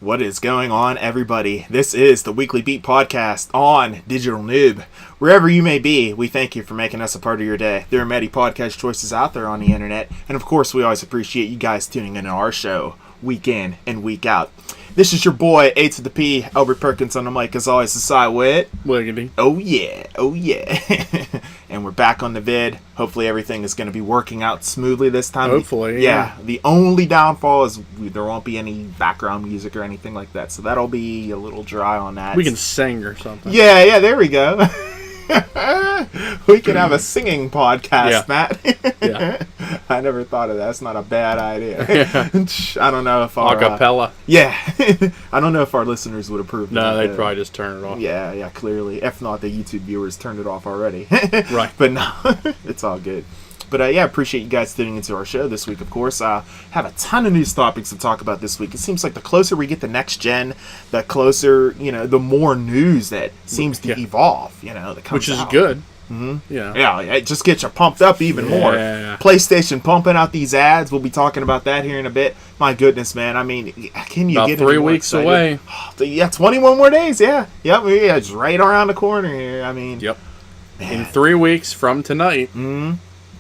What is going on, everybody? This is the Weekly Beat Podcast on Digital Noob. Wherever you may be, we thank you for making us a part of your day. There are many podcast choices out there on the internet, and of course, we always appreciate you guys tuning in to our show, week in and week out. This is your boy, A to the P, Albert Perkins on the mic, as always, aside with... Wiggity. Oh yeah. And we're back on the vid. Hopefully everything is going to be working out smoothly this time. Hopefully, yeah. The only downfall is there won't be any background music or anything like that, so that'll be a little dry on that. We can sing or something. Yeah, there we go. We can have a singing podcast, Matt. Yeah. I never thought of that. That's not a bad idea. Yeah. I don't know if our... Acapella. I don't know if our listeners would approve of No, that. they'd probably just turn it off. Yeah, clearly. If not, the YouTube viewers turned it off already. Right. But no, it's all good. But appreciate you guys tuning into our show this week, of course. Have a ton of news topics to talk about this week. It seems like the closer we get to next gen, the closer, the more news that seems to evolve, that comes Which is out. good. Mm-hmm. Yeah. Yeah, it just gets you pumped up even more. PlayStation pumping out these ads. We'll be talking about that here in a bit. My goodness, man. I mean, can you About get 3 any more weeks excited? away. Yeah, 21 more days. Yeah. Yep. Yeah, it's right around the corner here. I mean. Yep. Man. In 3 weeks from tonight,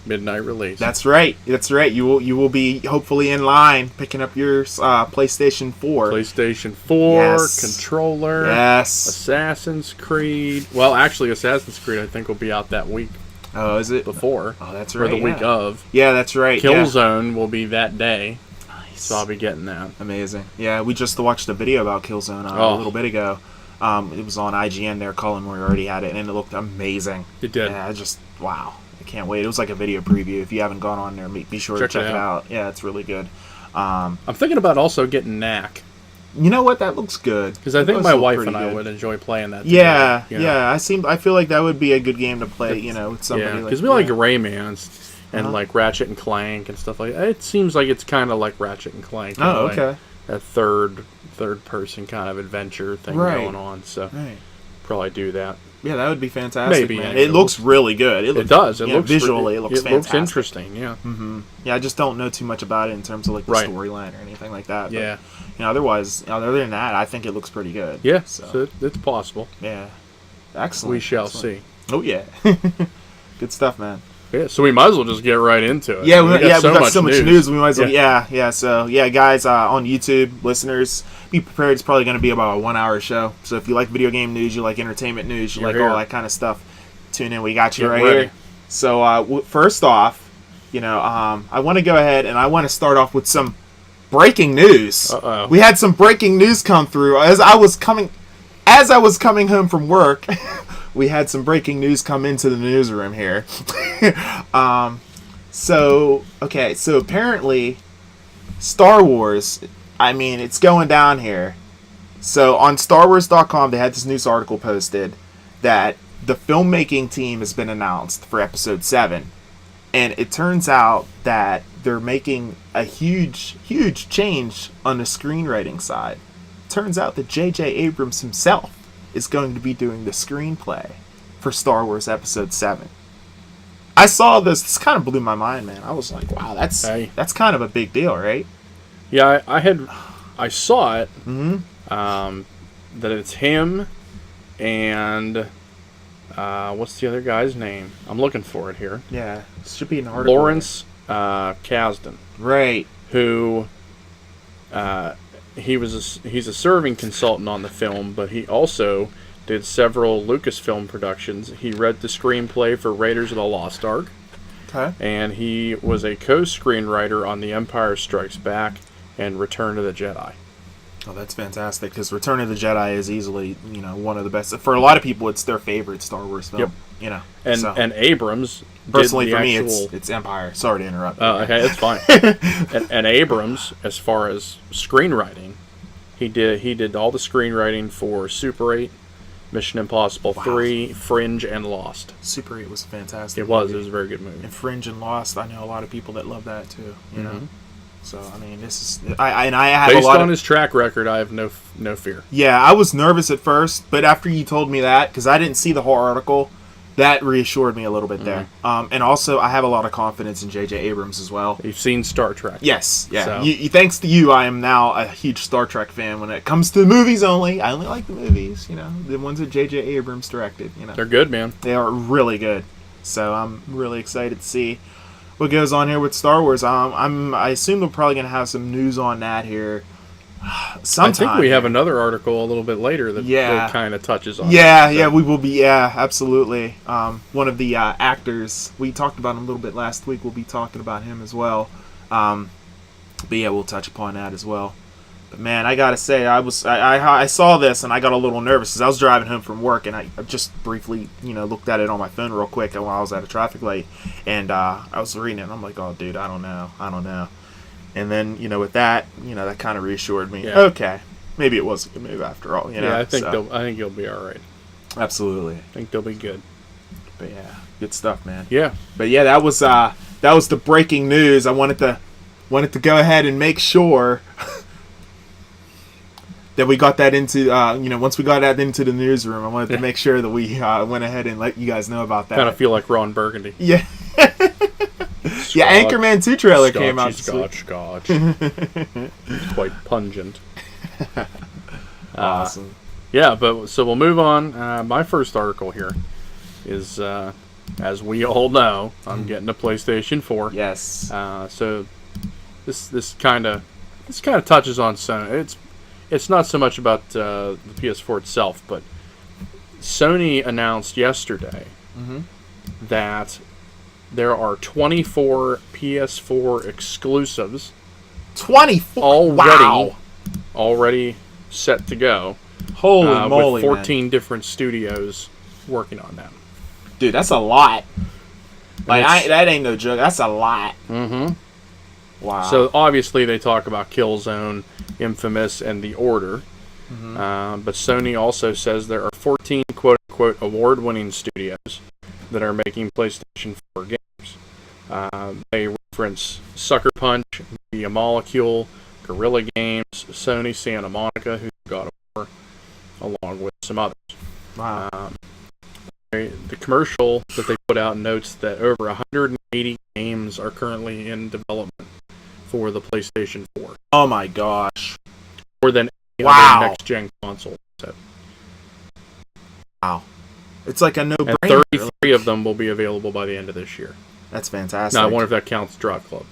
midnight release. That's right. You will be hopefully in line picking up your PlayStation 4. PlayStation 4, Yes. controller, Yes. Assassin's Creed. Well, actually, Assassin's Creed, I think, will be out that week Oh, is it? before. Oh, that's Or right. the week of. Yeah, that's right. Killzone will be that day. Nice. So I'll be getting that. Amazing. Yeah, we just watched a video about Killzone a little bit ago. It was on IGN there. Colin Moore already had it, and it looked amazing. It did. Yeah, wow. I can't wait. It was like a video preview. If you haven't gone on there, be sure to check it out. Yeah, it's really good. I'm thinking about also getting Knack. You know what? That looks good. Because I think Those my look wife pretty and I good. would enjoy playing that. Yeah, together, you know? I feel like that would be a good game to play. With somebody. Yeah, because we like Raymans and like Ratchet and Clank and stuff like that. It seems like it's kind of like Ratchet and Clank. Oh, okay. A third person kind of adventure thing going on. So probably do that. Yeah, that would be fantastic. Maybe, man. yeah. It looks really good. It does. It looks visually. It looks fantastic. It looks interesting. Yeah. Mm-hmm. Yeah, I just don't know too much about it in terms of like the storyline or anything like that. Yeah. But, otherwise, other than that, I think it looks pretty good. Yeah. So it's possible. Yeah. Excellent. We shall see. Oh yeah. Good stuff, man. Yeah, so we might as well just get right into it. Yeah, we got so much news. We might as well. Yeah. So, guys, on YouTube, listeners, be prepared. It's probably going to be about a 1 hour show. So if you like video game news, you like entertainment news, you like all that kind of stuff, tune in. We got you right here. So first off, I want to go ahead and I want to start off with some breaking news. Uh-oh. We had some breaking news come through as I was coming home from work. We had some breaking news come into the newsroom here. So apparently Star Wars, it's going down here. So on StarWars.com, they had this news article posted that the filmmaking team has been announced for Episode 7. And it turns out that they're making a huge, huge change on the screenwriting side. Turns out that J.J. Abrams himself is going to be doing the screenplay for Star Wars Episode 7. I saw this. This kind of blew my mind, man. I was like, wow, that's kind of a big deal, right? Yeah, I saw it. Mm-hmm. That it's him and what's the other guy's name? I'm looking for it here. Yeah, it should be an article. Lawrence Kasdan. Right. Who he's a serving consultant on the film, but he also did several Lucasfilm productions. He read the screenplay for Raiders of the Lost Ark. Okay. And he was a co-screenwriter on The Empire Strikes Back and Return of the Jedi. Oh, that's fantastic, because Return of the Jedi is easily, one of the best. For a lot of people, it's their favorite Star Wars film. Yep. And Abrams, personally for me, it's Empire. Sorry to interrupt. Okay, it's fine. and Abrams, as far as screenwriting, he did all the screenwriting for Super 8, Mission Impossible 3, Fringe, and Lost. Super 8 was fantastic. It was a very good movie. And Fringe and Lost, I know a lot of people that love that too. You know. So this is I have based a lot on his track record. I have no fear. Yeah, I was nervous at first, but after you told me that, because I didn't see the whole article, that reassured me a little bit there. And also, I have a lot of confidence in J.J. Abrams as well. You've seen Star Trek. Yes, yeah. So. Thanks to you, I am now a huge Star Trek fan when it comes to movies only. I only like the movies, the ones that J.J. Abrams directed. They're good, man. They are really good. So I'm really excited to see what goes on here with Star Wars. I assume we're probably going to have some news on that here sometime. I think we have another article a little bit later that kind of touches on it. We will be. Yeah, absolutely. One of the actors, we talked about him a little bit last week. We'll be talking about him as well. But yeah, we'll touch upon that as well. But man, I gotta say, I saw this and I got a little nervous because I was driving home from work and I just briefly, looked at it on my phone real quick while I was at a traffic light, and I was reading it and I'm like, oh dude, I don't know. And then, with that, that kind of reassured me. Yeah. Okay, maybe it was a good move after all. Yeah, I think you'll be all right. Absolutely, I think they'll be good. But yeah, good stuff, man. Yeah. But yeah, that was the breaking news. I wanted to go ahead and make sure that we got that into, once we got that into the newsroom, I wanted to make sure that we went ahead and let you guys know about that. Kind of feel like Ron Burgundy. Yeah. Yeah, Anchorman 2 trailer came out. Scotch. Quite pungent. Awesome. Yeah, so we'll move on. My first article here is, as we all know, I'm getting a PlayStation 4. Yes. So this kind of touches on Sony. It's not so much about the PS4 itself, but Sony announced yesterday that there are 24 PS4 exclusives 24 already set to go. Holy moly, with 14 different studios working on them. Dude, that's a lot. That ain't no joke. That's a lot. Mm-hmm. Wow. So obviously they talk about Killzone, Infamous, and The Order. But Sony also says there are 14 quote-unquote award-winning studios that are making PlayStation 4 games. They reference Sucker Punch, Media Molecule, Guerrilla Games, Sony Santa Monica, who got a along with some others. Wow. The commercial that they put out notes that over 180 games are currently in development for the PlayStation 4. Oh my gosh. More than any other next-gen console. So. Wow. It's like a no-brainer. And 33 of them will be available by the end of this year. That's fantastic. Now, I wonder if that counts Drop Club.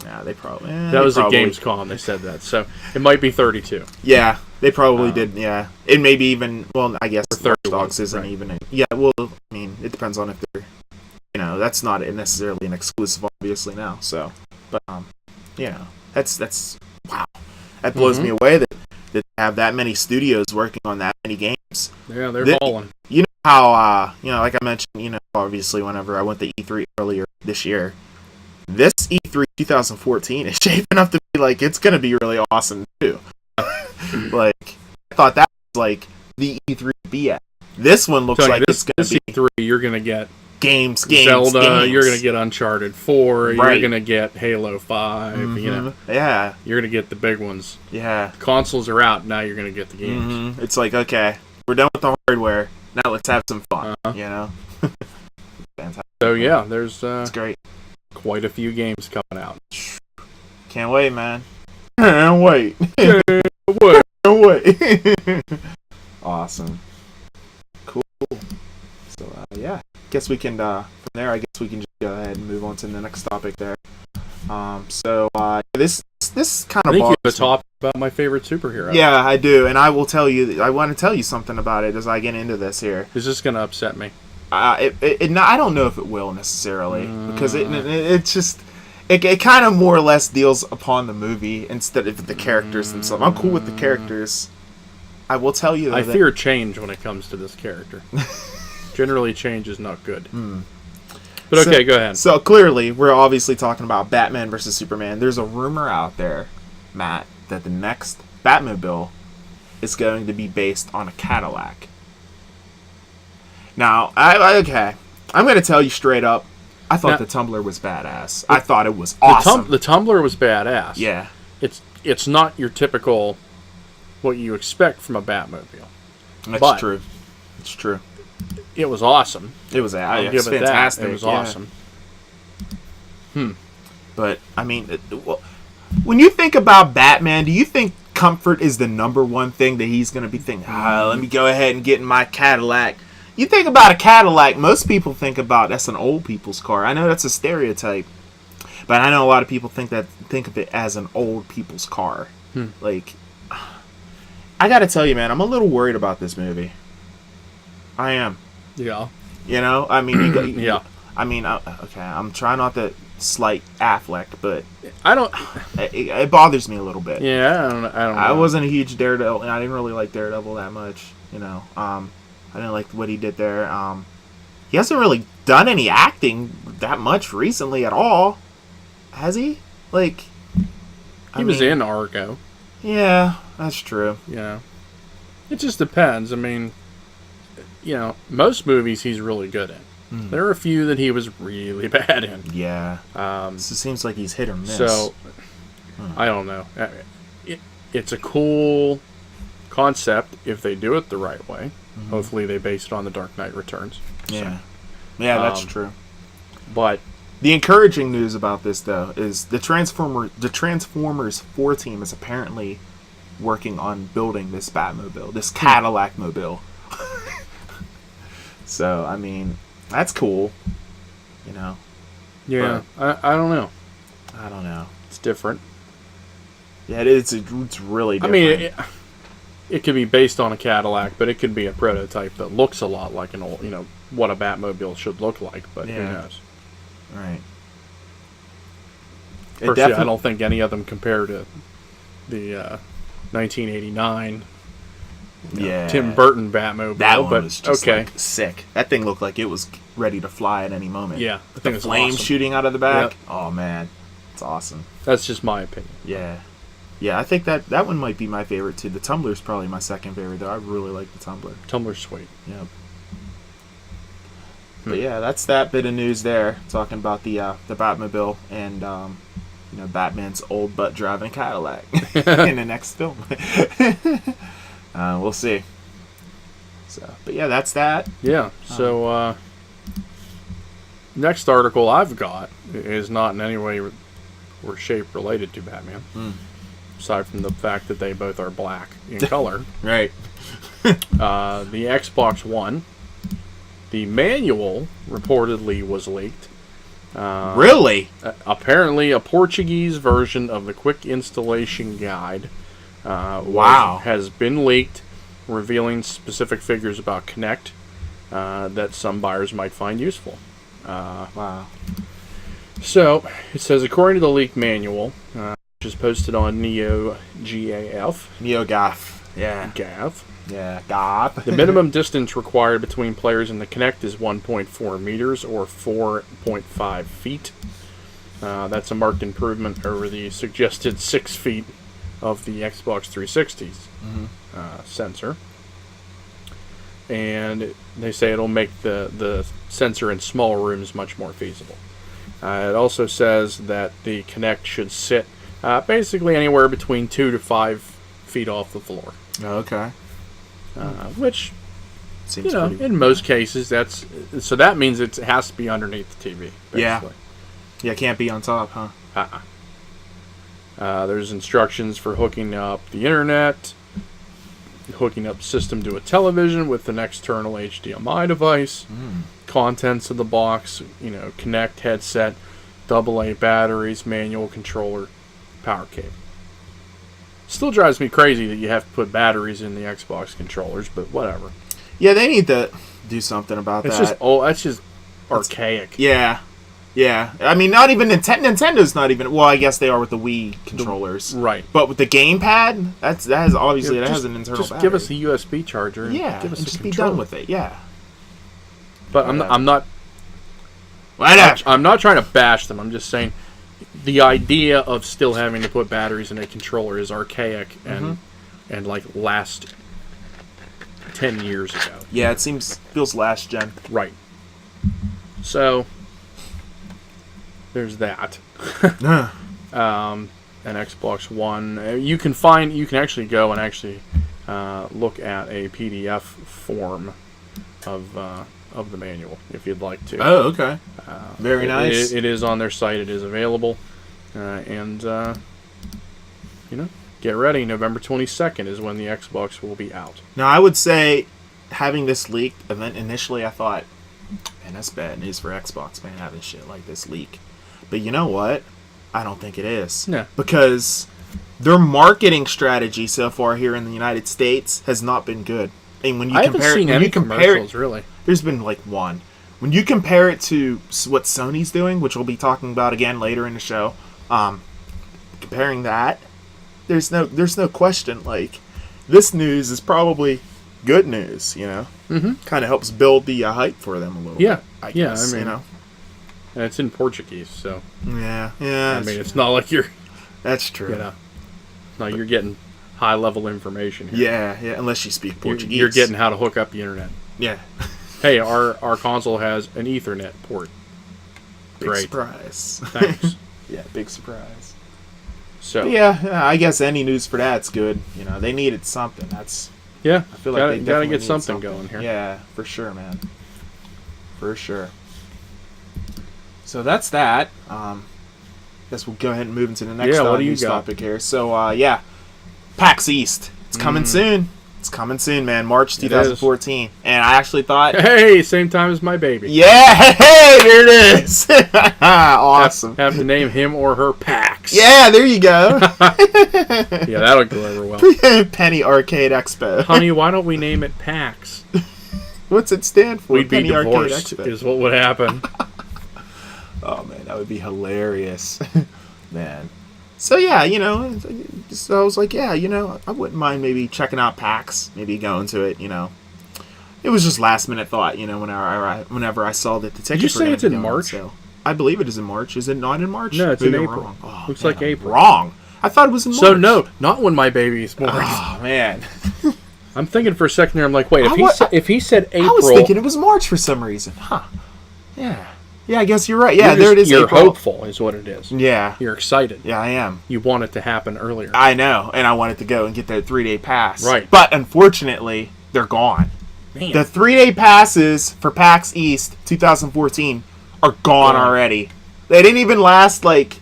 Yeah, they probably... that was at Gamescom, they said that. So, it might be 32. Yeah, they probably did, yeah. It may be even... Well, I guess Watch Dogs isn't even... Yeah, well, I mean, it depends on if they're... that's not necessarily an exclusive, obviously, now, so... But, that's... Wow. That blows me away that they have that many studios working on that many games. Yeah, they're balling. You know how, like I mentioned, obviously whenever I went to E3 earlier this year, this E3 2014 is shaping up to be like, it's going to be really awesome too. Like, I thought that was like the E3 to be at. This one looks like it's going to be... E3, you're going to get games, Zelda, you're going to get Uncharted 4, you're going to get Halo 5, Yeah. You're going to get the big ones. Yeah. The consoles are out, now you're going to get the games. It's like, okay, we're done with the hardware, now let's have some fun, Fantastic. So yeah, there's it's great. Quite a few games coming out. Can't wait, man. Can't wait. Awesome. Cool. So, yeah. Guess we can, from there, I guess we can just go ahead and move on to the next topic there. This kind of... I think you have a topic about my favorite superhero. Yeah, I do, and I will tell you, I want to tell you something about it as I get into this here. Is this going to upset me? I don't know if it will necessarily, because it's just... It kind of more or less deals upon the movie instead of the characters themselves. I'm cool with the characters. I will tell you, though, I fear change when it comes to this character. Generally, change is not good. But okay, go ahead. So clearly, we're obviously talking about Batman versus Superman. There's a rumor out there, Matt, that the next Batmobile is going to be based on a Cadillac. Now, I'm going to tell you straight up, I thought the Tumbler was badass. I thought it was awesome. The Tumbler was badass. Yeah. It's not your typical, what you expect from a Batmobile. That's true. It's true. it was awesome. It was I'll it give was it fantastic. that. It was yeah. awesome. But I mean, when you think about Batman, do you think comfort is the number one thing that he's going to be thinking? Let me go ahead and get in my Cadillac. You think about a Cadillac, most people think about that's an old people's car. I know that's a stereotype, but I know a lot of people think of it as an old people's car. Like, I got to tell you, man, I'm a little worried about this movie. I am. Yeah. You know, I mean, Yeah. I mean, okay, I'm trying not to slight Affleck, but I don't. it bothers me a little bit. Yeah, I don't know. I wasn't a huge Daredevil, and I didn't really like Daredevil that much. You know, I didn't like what he did there. He hasn't really done any acting that much recently at all, has he? Like, He was in Argo. Yeah, that's true. You know, it just depends. I mean, you know, most movies he's really good in. There are a few that he was really bad in. Yeah. So it seems like he's hit or miss. So, I don't know. It's a cool concept if they do it the right way. Hopefully they base it on The Dark Knight Returns. Yeah. Yeah, that's true. But the encouraging news about this, though, is the Transformers 4 team is apparently working on building this Batmobile, this Cadillac mobile. So, I mean, that's cool. You know. Yeah, I don't know. I don't know. It's different. Yeah, it's really different. I mean, it could be based on a Cadillac, but it could be a prototype that looks a lot like an old, you know, what a Batmobile should look like, but who knows? Right. Personally, I don't think any of them compare to the 1989 Tim Burton Batmobile. That one was just okay. like sick. That thing looked like it was ready to fly at any moment. Yeah, the flames shooting out of the back. Yep. Oh man, it's awesome. That's just my opinion. Yeah, yeah. I think that one might be my favorite too. The Tumbler's probably my second favorite though. I really like the Tumbler. Tumbler's sweet. Yep. But yeah, that's that bit of news there. Talking about the Batmobile and you know, Batman's old butt driving Cadillac in the next film. We'll see. So, but yeah, that's that. Yeah. So next article I've got is not in any way or shape related to Batman, aside from the fact that they both are black in color. Right. The Xbox One. The manual reportedly was leaked. Really? Apparently, a Portuguese version of the quick installation guide has been leaked, revealing specific figures about Kinect that some buyers might find useful. Wow. So, it says, according to the leaked manual, which is posted on NeoGAF. NeoGAF. Yeah. GAF. Yeah, GAF. The minimum distance required between players in the Kinect is 1.4 meters or 4.5 feet. That's a marked improvement over the suggested 6 feet of the Xbox 360's sensor. And they say it'll make the sensor in small rooms much more feasible. It also says that the Kinect should sit basically anywhere between 2 to 5 feet off the floor. Okay. Which, seems you know, pretty... in most cases, that means it has to be underneath the TV. Basically. Yeah, it can't be on top, huh? There's instructions for hooking up the internet, hooking up the system to a television with an external HDMI device, contents of the box, you know, Kinect headset, AA batteries, manual controller, power cable. Still drives me crazy that you have to put batteries in the Xbox controllers, but whatever. Yeah, they need to do something about that. That's just archaic. Yeah. I mean, not even Nintendo's not even. Well, I guess they are with the Wii controllers, right? But with the gamepad, that has obviously that has an internal. Just battery. give us a USB charger. And yeah, give us and a just controller. be done with it. Yeah. But I'm not trying to bash them. I'm just saying the idea of still having to put batteries in a controller is archaic and like last 10 years ago. Yeah, it feels last gen. Right. So there's that. An Xbox One. You can actually go and actually look at a PDF form of of the manual if you'd like to. Oh, okay. Very nice. It is on their site. It is available. And get ready. November 22nd is when the Xbox will be out. Now, I would say, having this leaked, initially I thought, man, that's bad news for Xbox, man, having shit like this leak. But you know what? I don't think it is. No. Because their marketing strategy so far here in the United States has not been good. And when you I compare haven't seen when any you compare commercials, it, really. there's been like one. When you compare it to what Sony's doing, which we'll be talking about again later in the show, comparing that, there's no question. Like, this news is probably good news. Mm-hmm. Kind of helps build the hype for them a little. Yeah, bit, I guess, I mean, and it's in Portuguese, so Yeah. I mean, it's not like you're, that's true. no, you're getting high level information here. Yeah. Unless you speak Portuguese, You're getting how to hook up the internet. Yeah. Hey, our console has an Ethernet port. Big Great. surprise. Thanks. Yeah, big surprise. So But yeah, I guess any news for that's good. They needed something. That's yeah, I feel like gotta they definitely get need something going here. Yeah, for sure, man. For sure. So that's that. Guess we'll go ahead and move into the next what do you news got? topic here. So PAX East. It's coming soon. It's coming soon, man. March 2014. And I actually thought, Hey, same time as my baby. yeah, hey, there it is. Awesome. Have to name him or her Pax. Yeah, there you go. Yeah, that'll go over well. Penny Arcade Expo. Honey, why don't we name it Pax? What's it stand for? We'd be Penny Arcade divorced, Expo. is what would happen. Oh man, that would be hilarious, man. So yeah, so I was like, yeah, I wouldn't mind maybe checking out PAX, maybe going to it. It was just last minute thought, whenever I saw that the tickets. Did you were say gonna it's be in going on March? sale. I believe it is in March. Is it not in March? No, it's Maybe in I'm April. wrong. Oh, Looks man, like I'm April. Wrong. I thought it was in March. So no, not when my baby's born. Oh man, I'm thinking for a second there. I'm like, wait, I if he said April, I was thinking it was March for some reason. Huh? Yeah. Yeah, I guess you're right. Yeah, there it is. You're April. hopeful, is what it is. Yeah. You're excited. Yeah, I am. You want it to happen earlier. I know, and I wanted to go and get that 3-day pass. Right. But unfortunately, they're gone. Man. The 3-day passes for PAX East 2014 are gone already. They didn't even last like.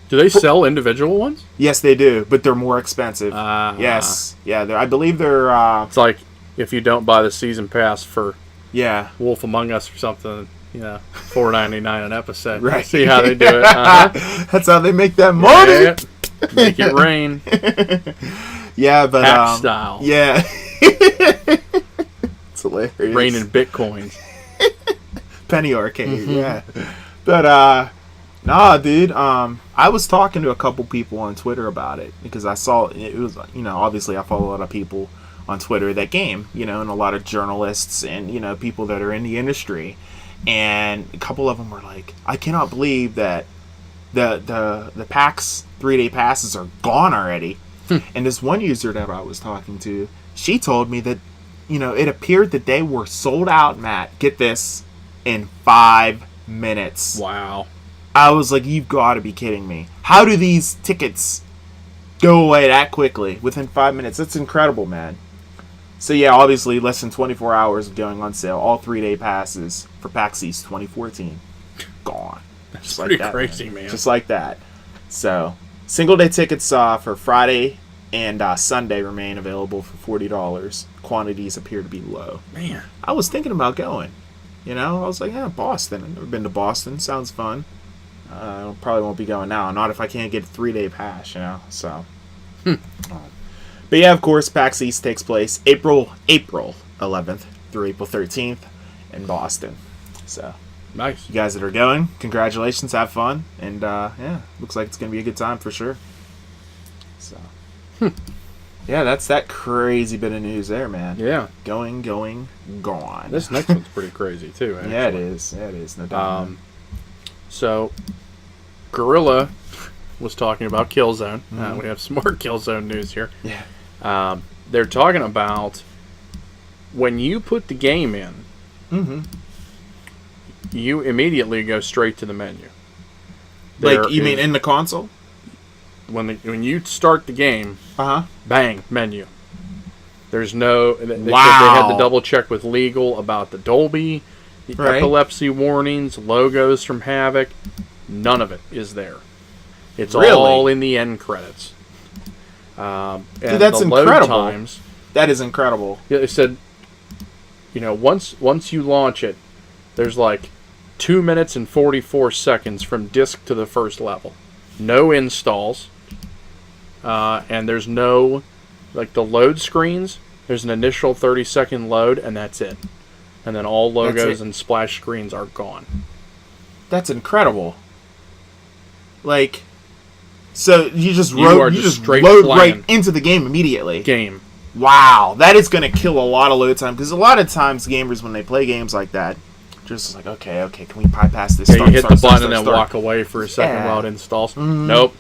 Do they sell individual ones? Yes, they do, but they're more expensive. Yes. Yeah, I believe they're. It's like if you don't buy the season pass for Yeah. Wolf Among Us or something, $4.99 an episode. Right. See how they do it. Uh-huh. That's how they make that money. Yeah. Make it rain. Yeah, but Pack style. Yeah. It's hilarious. Rain in Bitcoins. Penny Arcade, yeah. But nah, dude. I was talking to a couple people on Twitter about it because I saw it was obviously I follow a lot of people on Twitter that game, and a lot of journalists and people that are in the industry, and a couple of them were like, I cannot believe that the PAX 3-day passes are gone already. And this one user that I was talking to, she told me that it appeared that they were sold out, Matt, get this, in 5 minutes. Wow. I was like, you've got to be kidding me. How do these tickets go away that quickly within 5 minutes? That's incredible, man. So yeah, obviously less than 24 hours of going on sale. All 3-day passes for PAX East 2014 gone. That's Just pretty like that, crazy, man. Just like that. So single day tickets for Friday and Sunday remain available for $40. Quantities appear to be low. Man. I was thinking about going. I was like, yeah, Boston. I've never been to Boston. Sounds fun. Probably won't be going now. Not if I can't get a 3-day pass, So. But yeah, of course, PAX East takes place April 11th through April 13th in Boston. So, Nice. you guys that are going, congratulations, have fun, and yeah, looks like it's gonna be a good time for sure. So, yeah, that's that crazy bit of news there, man. Yeah. Going, gone. This next one's pretty crazy, too, actually. Yeah, it is. Yeah, it is. No doubt. So, Gorilla was talking about Killzone. We have some more Killzone news here. Yeah. They're talking about when you put the game in, Mm-hmm. you immediately go straight to the menu. Like, you mean in the console? When you start the game, Uh-huh. bang, menu. There's no... They said they Wow. had to double check with legal about the Dolby The Right. epilepsy warnings, logos from Havoc, none of it is there. It's Really? all in the end credits. And that's the load incredible. times, That is incredible. yeah, they said, once you launch it, there's like 2 minutes and 44 seconds from disk to the first level. No installs. And there's no, like the load screens, there's an initial 30-second load, and that's it. And then all logos it. and splash screens are gone. That's incredible. Like, so you just are just straight load flying. right into the game immediately. Game. Wow, that is going to kill a lot of load time, because a lot of times gamers, when they play games like that, just like, okay, can we bypass this? Yeah, you hit the button start, and then start. walk away for a second Yeah. while it installs. Mhm. Nope.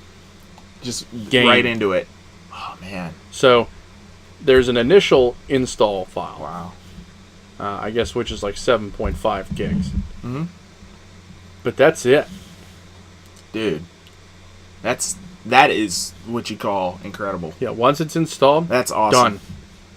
Just Game. right into it. Oh man, So there's an initial install file, wow. I guess, which is like 7.5 gigs. Mhm. But that's it. Dude, that is what you call incredible. Yeah, once it's installed, That's awesome. done.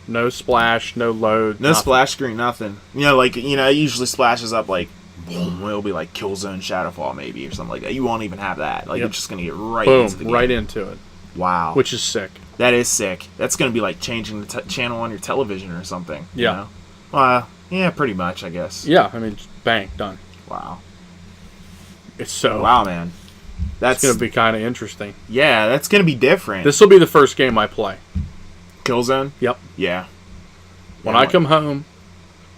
No splash, no load. No nothing. splash screen, nothing. It usually splashes up like, boom, it'll be like Killzone Shadowfall maybe or something like that. You won't even have that. Like, Yep. you're just gonna get right Boom, into the game. right into it, Wow. which is sick. That is sick. That's gonna be like changing the channel on your television or something. you Yeah. know? Yeah, pretty much, I guess. Yeah, I mean, bang, done. Wow. It's so. Wow, man. That's It's going to be kind of interesting. yeah. That's gonna be different. This will be the first game I play. Killzone. Yep. Yeah. When Yeah, I come home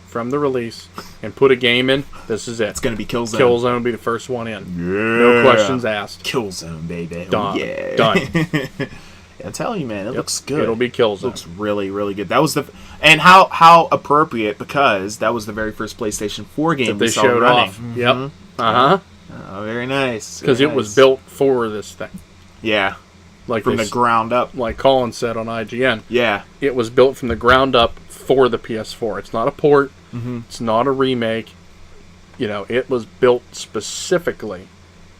from the release and put a game in, this is it. it's gonna be Killzone. Killzone will be the first one in. Yeah. No questions asked. Killzone, baby. Done. Yeah. Done. Yeah, I'm telling you, man, it looks good. It'll be Killzone. Looks really, really good. That was and how appropriate, because that was the very first PlayStation 4 game that they we saw showed running. off. Yep. Uh-huh. Oh, very nice. Because very it was nice. built for this thing. Yeah, Like from they the ground up. like Colin said on IGN. Yeah, It was built from the ground up for the PS4. It's not a port. It's not a remake. It was built specifically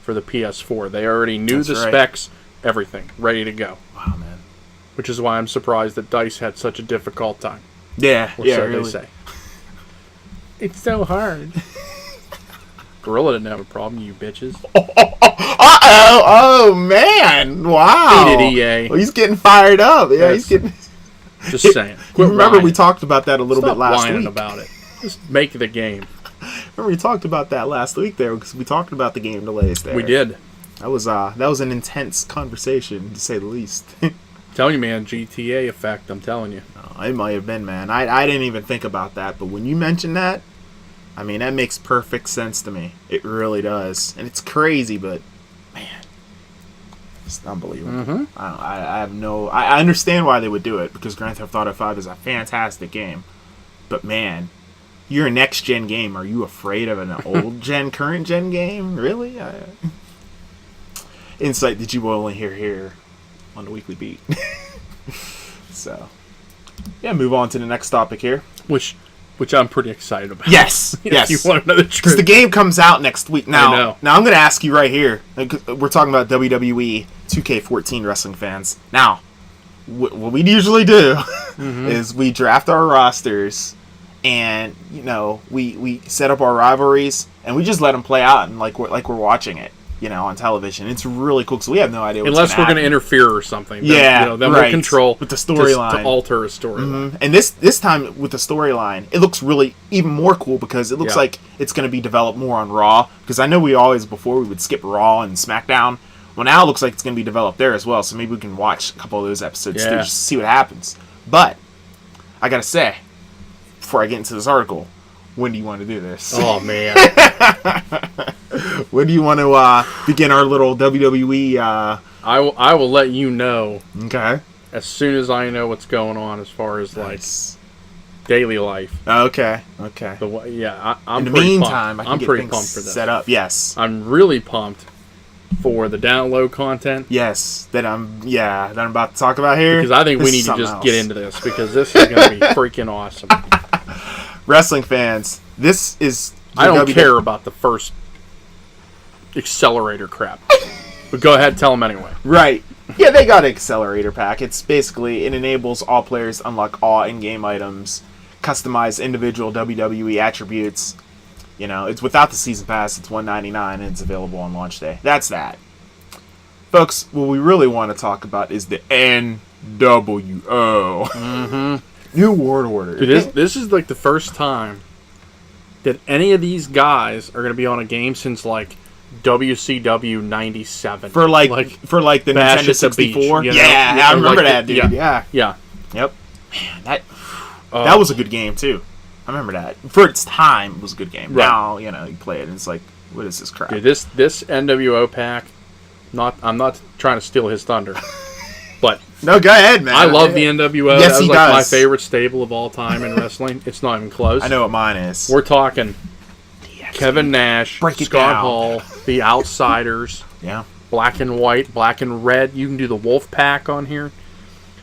for the PS4. They already knew That's the right. specs, everything, ready to go. wow, man. Which is why I'm surprised that DICE had such a difficult time. Yeah, Or yeah, so really. they say. It's so hard. Gorilla didn't have a problem, you bitches. Oh man! Wow. Hate it, EA. Well, he's getting fired up. Yeah, Yes. he's getting. Just saying. Quit Remember, we whining. talked about that a little Stop bit last whining week. about it. Just make the game. Remember, we talked about that last week there, because we talked about the game delays there. We did. That was an intense conversation, to say the least. Telling you, man, GTA effect, I'm telling you. It might have been, man. I didn't even think about that, but when you mentioned that, I mean, that makes perfect sense to me. It really does, and it's crazy, but man, it's unbelievable. Mm-hmm. I have no. I understand why they would do it, because Grand Theft Auto 5 is a fantastic game, but man, you're a next gen game. Are you afraid of an old gen, current gen game? Really? Insight that you will only hear here on the Weekly Beat. So, yeah, move on to the next topic here. Which I'm pretty excited about. Yes, If yes. you want to know the Because truth. the game comes out next week. Now, I know. now I'm going to ask you right here. We're talking about WWE 2K14 wrestling fans. Now, what we usually do is we draft our rosters, and we set up our rivalries, and we just let them play out, and like we're watching it, on television. It's really cool, because we have no idea. Unless we're going to interfere or something. Yeah, then right. we'll control With the to storyline. alter a storyline. And this time with the storyline, it looks really even more cool, because it looks Yeah. like it's going to be developed more on Raw. Because I know we would skip Raw and SmackDown. Well, now it looks like it's going to be developed there as well. So maybe we can watch a couple of those episodes too, Yeah. just to see what happens. But I got to say, before I get into this article, when do you want to do this? Oh, man. When do you want to begin our little WWE? I will let you know Okay. as soon as I know what's going on as far as, like, Nice. daily life. Okay. I'm In the pretty meantime, pumped. I can I'm get pretty things pumped for this. set up. Yes. I'm really pumped for the download content. Yes, that I'm about to talk about here. Because I think we This need is to something just get else. into this, because this is going to be freaking awesome. Wrestling fans. This is I don't WWE care about the first accelerator crap. But go ahead, tell them anyway. Right. Yeah, they got an accelerator pack. It's basically, it enables all players to unlock all in-game items, customize individual WWE attributes, You know, it's without the season pass. It's $199 and it's available on launch day. That's that, folks. What we really want to talk about is the NWO. New World Order. Dude, this is like the first time that any of these guys are going to be on a game since like WCW '97 for like the Bash Nintendo at the Beach, 64. you know? Yeah, I remember like that, dude. Yeah. Yeah. Yep. Man, that was a good game too. I remember that. For its time, it was a good game. Right. Now, you know, you play it and it's like, what is this crap? Dude, this NWO pack. I'm not trying to steal his thunder, but No, go ahead, man. I love the NWO. Yes, that was he like does. my favorite stable of all time in wrestling. It's not even close. I know what mine is. We're talking Kevin Nash, Break it Scott down. Hall, the Outsiders, Yeah. Black and White, Black and Red. You can do the Wolf Pack on here.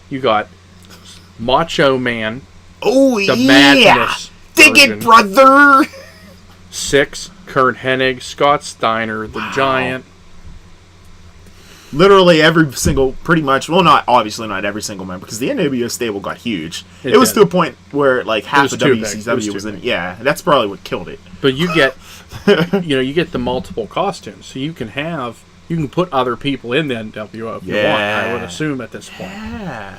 You got Macho Man, Oh, the yeah. Madness Dig version. it, brother. Six, Kurt Hennig, Scott Steiner, the Giant. Literally every single, pretty much, well, obviously not every single member, because the NWO stable got huge. It was did. to a point where like half was of too big. It was WCW too was in. big. Yeah, that's probably what killed it. But you get, you get the multiple costumes, so you can put other people in the NWO if you want. I would assume at this point. Yeah.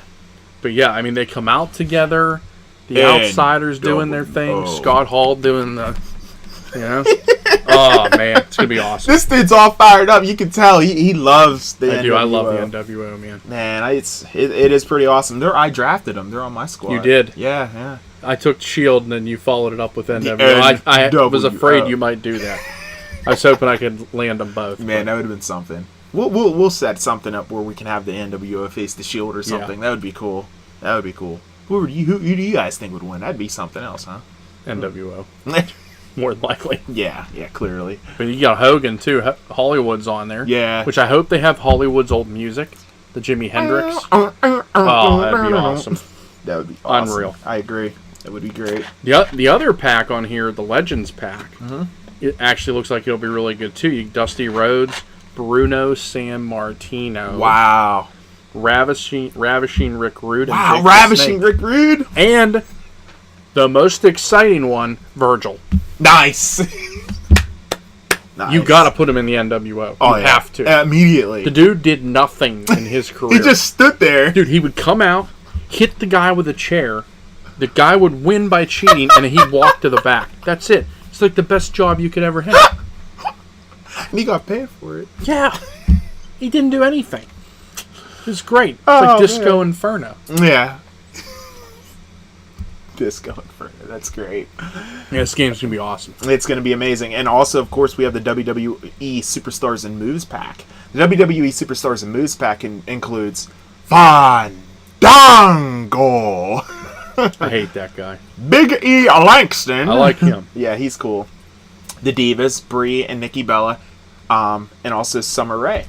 But yeah, I mean they come out together. The NWO. Outsiders doing their thing. Scott Hall doing the, oh man, it's gonna be awesome. This dude's all fired up. You can tell he loves the NWO. I love the NWO, man. Man, it is pretty awesome. I drafted them. They're on my squad. You did? Yeah. I took Shield and then you followed it up with NWO. I was afraid you might do that. I was hoping I could land them both. Man, that would have been something. We'll set something up where we can have the NWO face the Shield or something. Yeah. That would be cool. Who do you guys think would win? That'd be something else, huh? NWO, more than likely. Yeah, clearly. But you got Hogan too. Hollywood's on there. Yeah. Which I hope they have Hollywood's old music, the Jimi Hendrix. Oh, that'd be awesome. That would be awesome. Unreal. I agree. That would be great. The other pack on here, the Legends pack, it actually looks like it'll be really good too. You Dusty Rhodes, Bruno Sammartino. Wow. Ravishing Rick Rude. And Wow, Jake the Ravishing Snake. Rick Rude. And the most exciting one, Virgil. Nice. Nice. You got to put him in the NWO. Oh, You yeah. have to. Immediately. The dude did nothing in his career. He just stood there. Dude, he would come out, hit the guy with a chair. The guy would win by cheating, and he'd walk to the back. That's it. It's like the best job you could ever have. And he got paid for it. Yeah. He didn't do anything. It was great. It's Oh, like Disco man. Inferno. Yeah. Disco Inferno. That's great. Yeah, this game's going to be awesome. It's going to be amazing. And also, of course, we have the WWE Superstars and Moves pack. The WWE Superstars and Moves pack includes Fandango. I hate that guy. Big E Langston. I like him. Yeah, he's cool. The Divas, Brie and Nikki Bella, and also Summer Rae.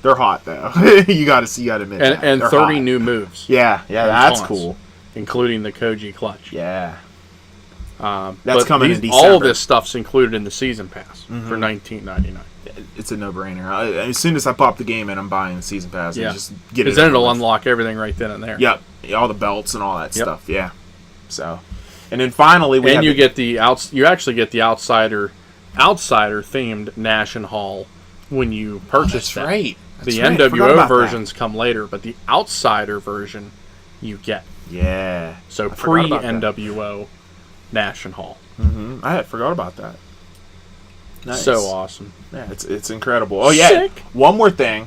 They're hot though. you gotta admit that. And They're 30 hot. new moves. Yeah, and that's taunts, cool. including the Koji Clutch. Yeah, That's That's coming in All of December. this stuff's included in the season pass for $19.99. it's a no-brainer. As soon as I pop the game in, I'm buying the season pass. Yeah. And just get it. Because then over it'll with. unlock everything right then and there. Yep, all the belts and all that Yep. stuff. Yeah. So, and then finally we And have you get the you actually get the outsider themed Nash and Hall when you purchase That's that. right. That's The right. I forgot NWO about that. versions come later, but the outsider version you get. Yeah. So I forgot about that. pre-NWO Nash and Hall. I had forgot about that. Nice. So awesome. Yeah, it's incredible. Oh yeah. Sick. One more thing.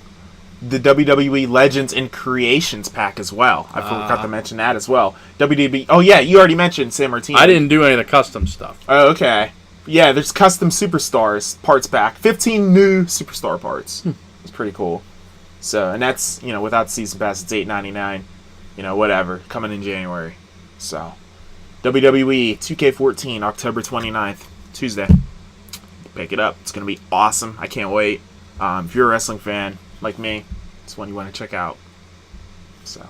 The WWE Legends and Creations pack as well. I forgot to mention that as well. WWE. Oh yeah, you already mentioned San Martino. I didn't do any of the custom stuff. Oh, okay. Yeah, there's custom superstars parts pack. 15 new superstar parts. It's pretty cool. So, and that's, without the season pass, it's $8.99. Whatever. Coming in January. So, WWE 2K14, October 29th, Tuesday. Pick it up. It's going to be awesome. I can't wait. If you're a wrestling fan like me, it's one you want to check out. So,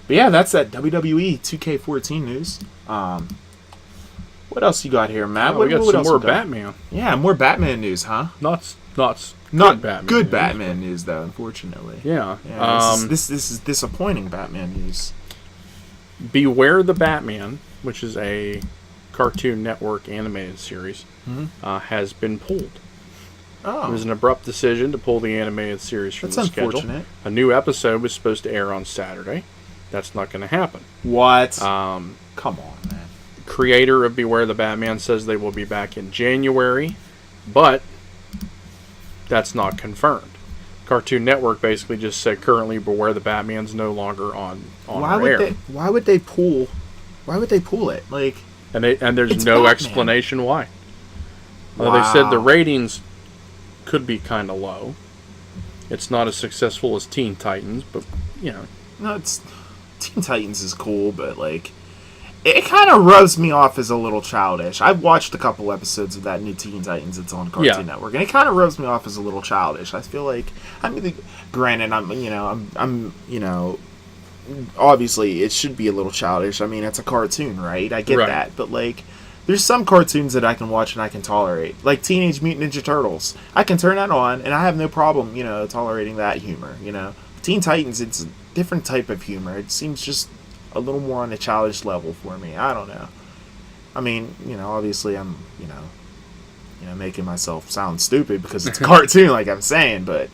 but yeah, that's that WWE 2K14 news. What else you got here, Matt? We got what some else more we got? Batman. Yeah, more Batman news, huh? Not Not Batman good news, Batman news, though. Unfortunately. Yeah. Yeah, this is disappointing Batman news. Beware the Batman which is a Cartoon Network animated series, has been pulled. Oh, It was an abrupt decision to pull the animated series from that's the schedule. unfortunate. A new episode was supposed to air on Saturday. That's not going to happen. What? Come on, man. Creator of Beware the Batman says they will be back in January, but that's not confirmed. Cartoon Network basically just said currently Beware the Batman's no longer on air. Why would they pull it? Like, And there's It's no Batman. explanation why. They said the Wow. ratings could be kind of low. It's not as successful as Teen Titans, but no, it's Teen Titans is cool, but like, it kind of rubs me off as a little childish. I've watched a couple episodes of that new Teen Titans that's on Cartoon Network, and it kind of rubs me off as a little childish. I feel like, I mean, granted, I'm obviously it should be a little childish. I mean, it's a cartoon, right? I get Right. that, but like, there's some cartoons that I can watch and I can tolerate, like Teenage Mutant Ninja Turtles. I can turn that on and I have no problem, tolerating that humor. Teen Titans, it's a different type of humor. It seems just a little more on a childish level for me. I don't know. I mean, obviously I'm, making myself sound stupid because it's a cartoon, like I'm saying, but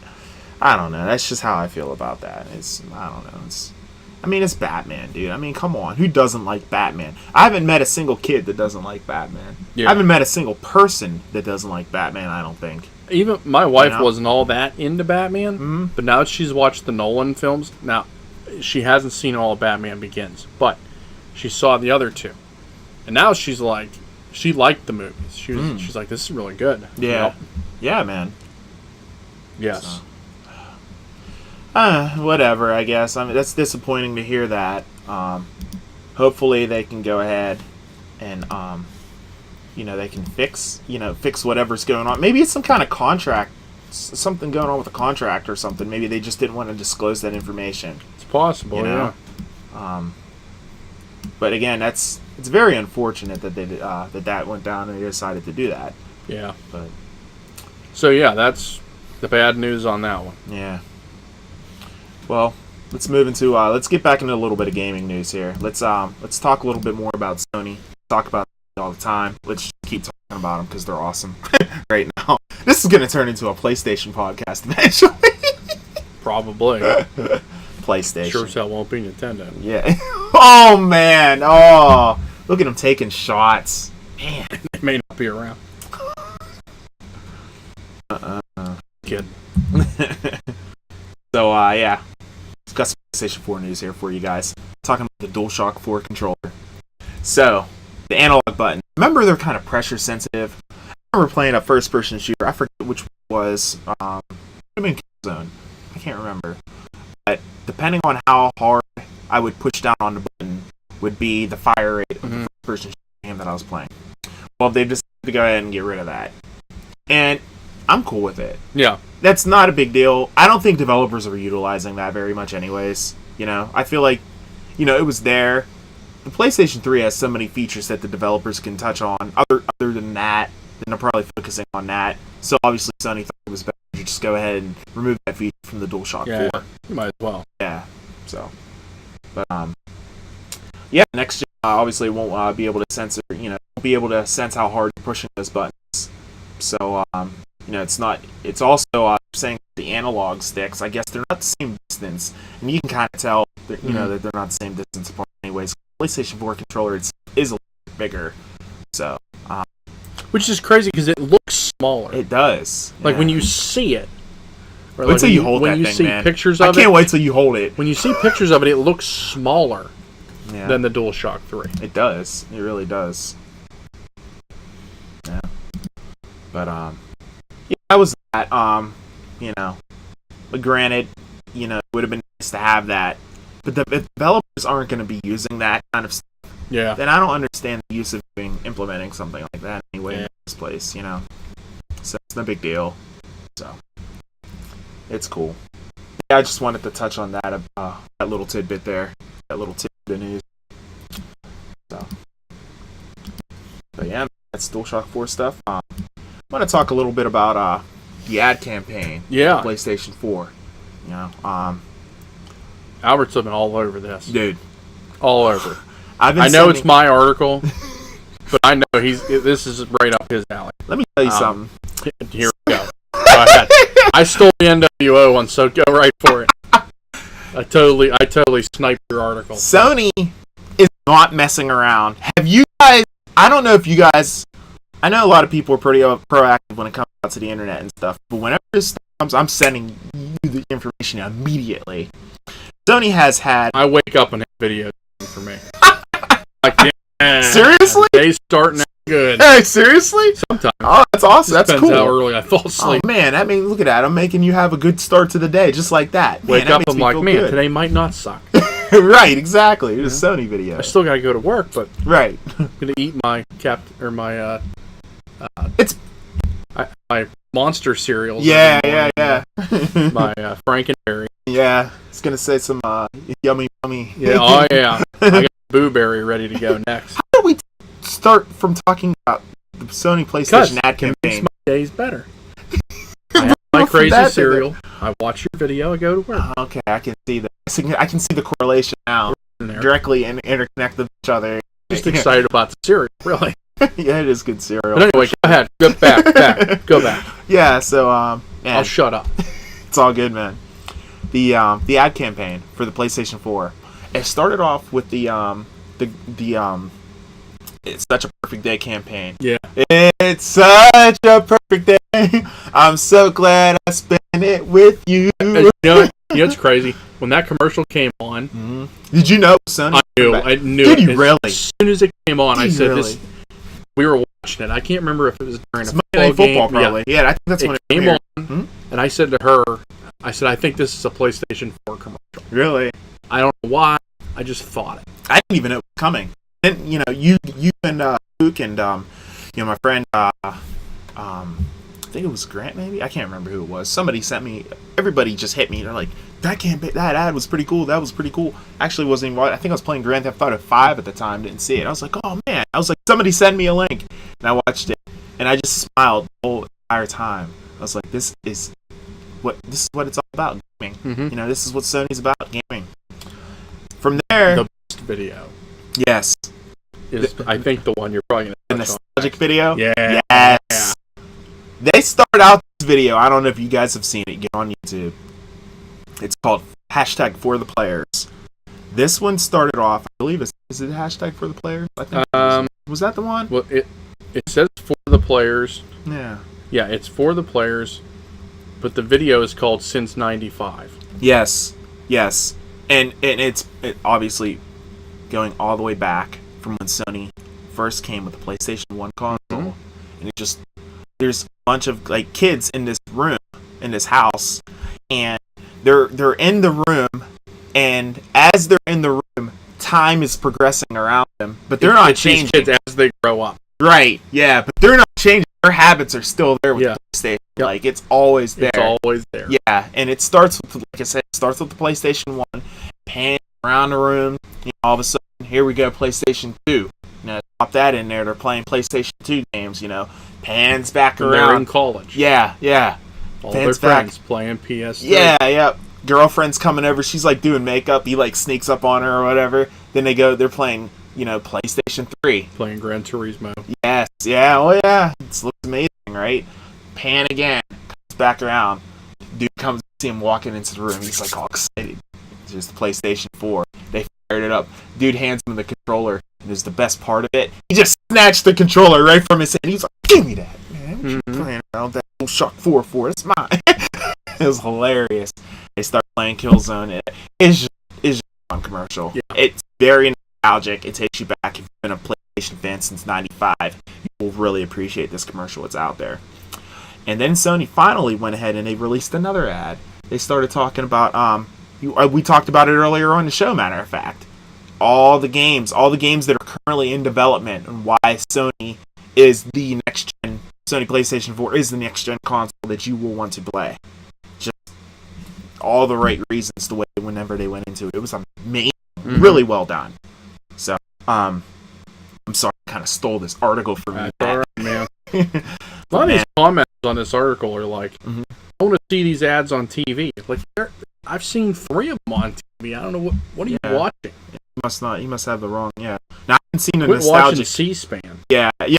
I don't know. That's just how I feel about that. I don't know. It's Batman, dude. I mean, come on. Who doesn't like Batman? I haven't met a single kid that doesn't like Batman. Yeah. I haven't met a single person that doesn't like Batman, I don't think. even my wife You know? wasn't all that into Batman, but now she's watched the Nolan films. Now, she hasn't seen all of Batman Begins, but she saw the other two. And now she's like, she liked the movies. She's like, this is really good. Yeah. Yeah, man. Yes. So. Whatever, I guess. I mean, that's disappointing to hear that. Hopefully they can go ahead and, they can fix whatever's going on. Maybe it's some kind of contract, something going on with a contract or something. Maybe they just didn't want to disclose that information. It's possible, Yeah. But again, it's very unfortunate that they that went down and they decided to do that. Yeah. But So, yeah, that's the bad news on that one. yeah. Well, let's move into let's get back into a little bit of gaming news here. Let's talk a little bit more about Sony. Talk about it all the time. Let's just keep talking about them because they're awesome right now. This is going to turn into a PlayStation podcast eventually. Probably. PlayStation. Sure as hell won't be Nintendo. Yeah. Oh man. Oh, look at them taking shots. Man. They may not be around. Kid. So yeah, we've got some PlayStation 4 news here for you guys. Talking about the DualShock 4 controller. So the analog button. Remember, they're kind of pressure sensitive. I remember playing a first-person shooter. I forget which one it was. It would have been Killzone. I can't remember. But depending on how hard I would push down on the button, would be the fire rate of the first-person shooter game that I was playing. Well, they've decided to go ahead and get rid of that, and I'm cool with it. Yeah. That's not a big deal. I don't think developers are utilizing that very much anyways. I feel like, it was there. The PlayStation 3 has so many features that the developers can touch on. Other than that, then they're probably focusing on that. So obviously Sony thought it was better to just go ahead and remove that feature from the DualShock 4. You might as well. Yeah. So, but yeah, next gen obviously won't be able to censor. Won't be able to sense how hard you're pushing those buttons. So it's also saying the analog sticks, I guess they're not the same distance, and you can kind of tell that, that they're not the same distance apart anyways. PlayStation 4 controller is a little bit bigger, so Which is crazy because it looks smaller. it does. Like Yeah. when you see it. Or Wait like till when you hold when that you thing, see man. pictures I of can't it. wait till you hold it. When you see pictures of it, it looks smaller Yeah. than the DualShock 3. It does. It really does. Yeah. But yeah, that was that. But granted, it would have been nice to have that. But if developers aren't going to be using that kind of stuff, Yeah. then I don't understand the use of implementing something like that anyway in the first place. So it's no big deal. So it's cool. Yeah, I just wanted to touch on that little tidbit there, that little tidbit of news. So, but yeah, that's DualShock 4 stuff. I want to talk a little bit about the ad campaign. Yeah. PlayStation 4. Albert's been all over this. Dude, All over. I've been I know sending- it's my article, but I know this is right up his alley. Let me tell you something. Here we go. Go ahead. I stole the NWO one, so go right for it. I totally sniped your article. Sony is not messing around. Have you guys? I don't know if you guys. I know a lot of people are pretty proactive when it comes out to the internet and stuff. But whenever this stuff comes, I'm sending you the information immediately. Sony has had. I wake up and have videos for me. Like, yeah, Seriously? Day's starting out good. Hey, seriously? Sometimes. Oh, that's awesome. That's Depends cool. how early I fall Oh asleep. man, I mean, look at that. I'm making you have a good start to the day, just like that. Wake that up, makes I'm me like, feel man, good. today might not suck. Right, exactly. It was a Sony video. I still gotta go to work, but Right. I'm gonna eat my my monster cereals. Yeah, every yeah, morning. yeah. My Frankenberry. Yeah, it's gonna say some yummy. Yeah, oh yeah. I got Boo Berry ready to go next. How did we start from talking about the Sony PlayStation ad It makes campaign? my days better. I have my From crazy that to cereal. I watch your video. I go to work. Okay, I can see that. I can see the correlation now. In there. Directly and interconnect with each other. Just excited about the cereal, really. Yeah, it is good cereal. But anyway, go ahead. Go back. Go back. Yeah, so man, I'll shut up. it's all good, man. The ad campaign for the PlayStation 4. It started off with the It's Such a Perfect Day campaign. Yeah. It's such a perfect day. I'm so glad I spent it with you. You know what's crazy? When that commercial came on, Did you know Sony? I knew. Did it. you really? As soon as it came on, I Did you said really? this. We were watching it. I can't remember if it was during a It's Monday Night Football, game. probably. Yeah, I think that's when It it came premiered. on, and I said to her, I think this is a PlayStation 4 commercial. Really? I don't know why. I just thought it. I didn't even know it was coming. Then you and Luke and my friend I think it was Grant, maybe. I can't remember who it was. Somebody sent me. Everybody just hit me. They're like, that ad was pretty cool. That was pretty cool. Actually, wasn't even. I think I was playing Grand Theft Auto 5 at the time. Didn't see it. I was like, oh man. I was like, somebody send me a link, and I watched it, and I just smiled the whole entire time. I was like, this is what it's all about, gaming. Mhm. This is what Sony's about, gaming. From there, The best video yes, is, I think, the one you're probably the going to touch on. nostalgic video. Yeah. Yes. Yeah. They start out this video. I don't know if you guys have seen it. Get on YouTube. It's called #ForThePlayers. This one started off. I believe is it #ForThePlayers? I think. Was that the one? Well, it says for the players. Yeah. Yeah, it's for the players, but the video is called Since '95. Yes. And it's obviously going all the way back from when Sony first came with the PlayStation 1 console. Mhm. And it just there's a bunch of like kids in this room, in this house, and they're in the room, and as they're in the room, time is progressing around them, but they're not It's these changing. kids as they grow up. Right, yeah, but they're not changing. Their habits are still there with Yeah. the PlayStation. Yep. Like it's always there. It's always there. Yeah, and it starts with, like I said, it starts with the PlayStation 1, pan around the room, all of a sudden, here we go, PlayStation 2. Pop that in there, they're playing PlayStation 2 games, pans back And they're in around. college. Yeah. All Fans their back. friends playing PS3. Yeah. Girlfriend's coming over, she's like doing makeup, he like sneaks up on her or whatever. Then they're playing, PlayStation 3. Playing Gran Turismo. Yes, yeah, oh yeah. It looks amazing, right? Pan again, comes back around. Dude comes to see him walking into the room. He's like all excited. It's just the PlayStation 4. They fired it up. Dude hands him the controller. And there's the best part of it. He just snatched the controller right from his hand. He's like, give me that, man. What you playing around with that old Shark 4 for? It's mine. It was hilarious. They start playing Killzone. It's just a fun commercial. Yeah. It's very nostalgic. It takes you back. If you've been a PlayStation fan since '95, you will really appreciate this commercial. It's out there. And then Sony finally went ahead and they released another ad. They started talking about we talked about it earlier on the show. Matter of fact, all the games that are currently in development, and why Sony is the next gen. Sony PlayStation 4 is the next gen console that you will want to play. Just all the right reasons. The way whenever they went into it, it was amazing. Really well done. So, I'm sorry, I kind of stole this article from you. That's all right, man. A lot of these comments on this article are like, I want to see these ads on TV. Like, I've seen 3 of them on TV. I don't know what are you watching? must not. You must have the wrong. Yeah. Now, I haven't seen the Quit watching nostalgic. C-SPAN. Yeah. Yeah.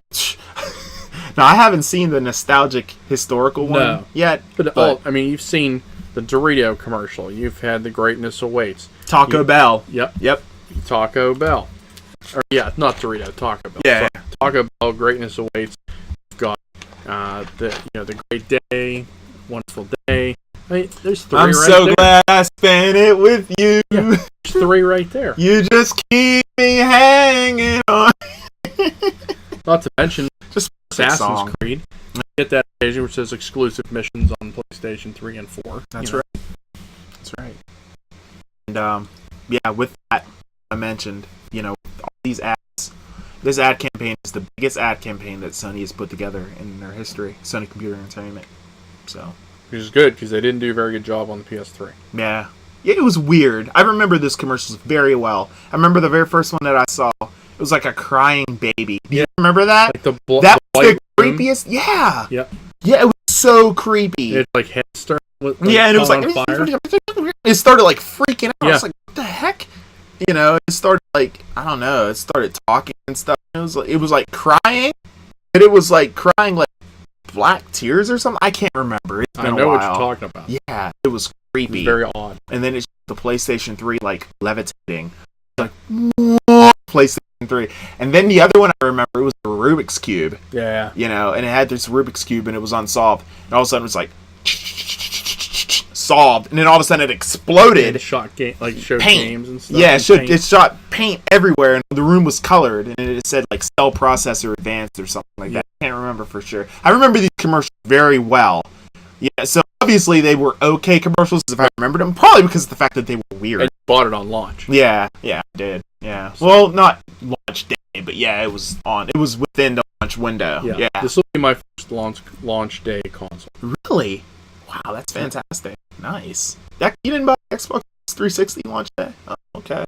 Now I haven't seen the nostalgic historical one No. yet. But I mean, you've seen the Dorito commercial. You've had the Greatness Awaits. Taco Bell. Yep. Taco Bell. Or, yeah, not Dorito. Taco Bell. Yeah. Sorry. Taco Bell. Greatness Awaits. You've got the Great Day, Wonderful Day. I mean, there's 3 I'm right so there. glad I spent it with you. Yeah. There's 3 right there. You just keep me hanging on. Not to mention Just Assassin's song. Creed. You get that occasion which says exclusive missions on PlayStation 3 and 4. That's right. That's right. And yeah, with that I mentioned, all these ads. This ad campaign is the biggest ad campaign that Sony has put together in their history. Sony Computer Entertainment. So. Which is good because they didn't do a very good job on the PS3. Yeah. It was weird. I remember this commercials very well. I remember the very first one that I saw. It was like a crying baby. Do you remember that? Like the That the was white the room. creepiest. Yeah. Yep. Yeah, it was so creepy. It's like head start with Yeah, and it was like on fire. it started like freaking out. I Yeah. was like, what the heck? It started like, I don't know, it started talking and stuff. It was like crying, but it was like crying like black tears or something. I can't remember. It's been I know a what while. you're talking about. Yeah, it was It's creepy. very odd. And then it's the PlayStation 3 like levitating. Like what? PlayStation 3. And then the other one I remember, it was the Rubik's Cube. Yeah. And it had this Rubik's Cube and it was unsolved. And all of a sudden it was like solved. And then all of a sudden it exploded. It shot showed Paint. games and stuff. Yeah, and paint. it shot paint everywhere, and the room was colored, and it said like Cell Processor Advanced or something like that. I can't remember for sure. I remember these commercials very well. Yeah, so obviously they were okay commercials if I remembered them, probably because of the fact that they were weird. And you bought it on launch. Yeah, I did. Yeah. Well, not launch day, but yeah, it was on. It was within the launch window. Yeah. This will be my first launch day console. Really? Wow, that's fantastic. Nice. You didn't buy Xbox 360 launch day? Oh, okay.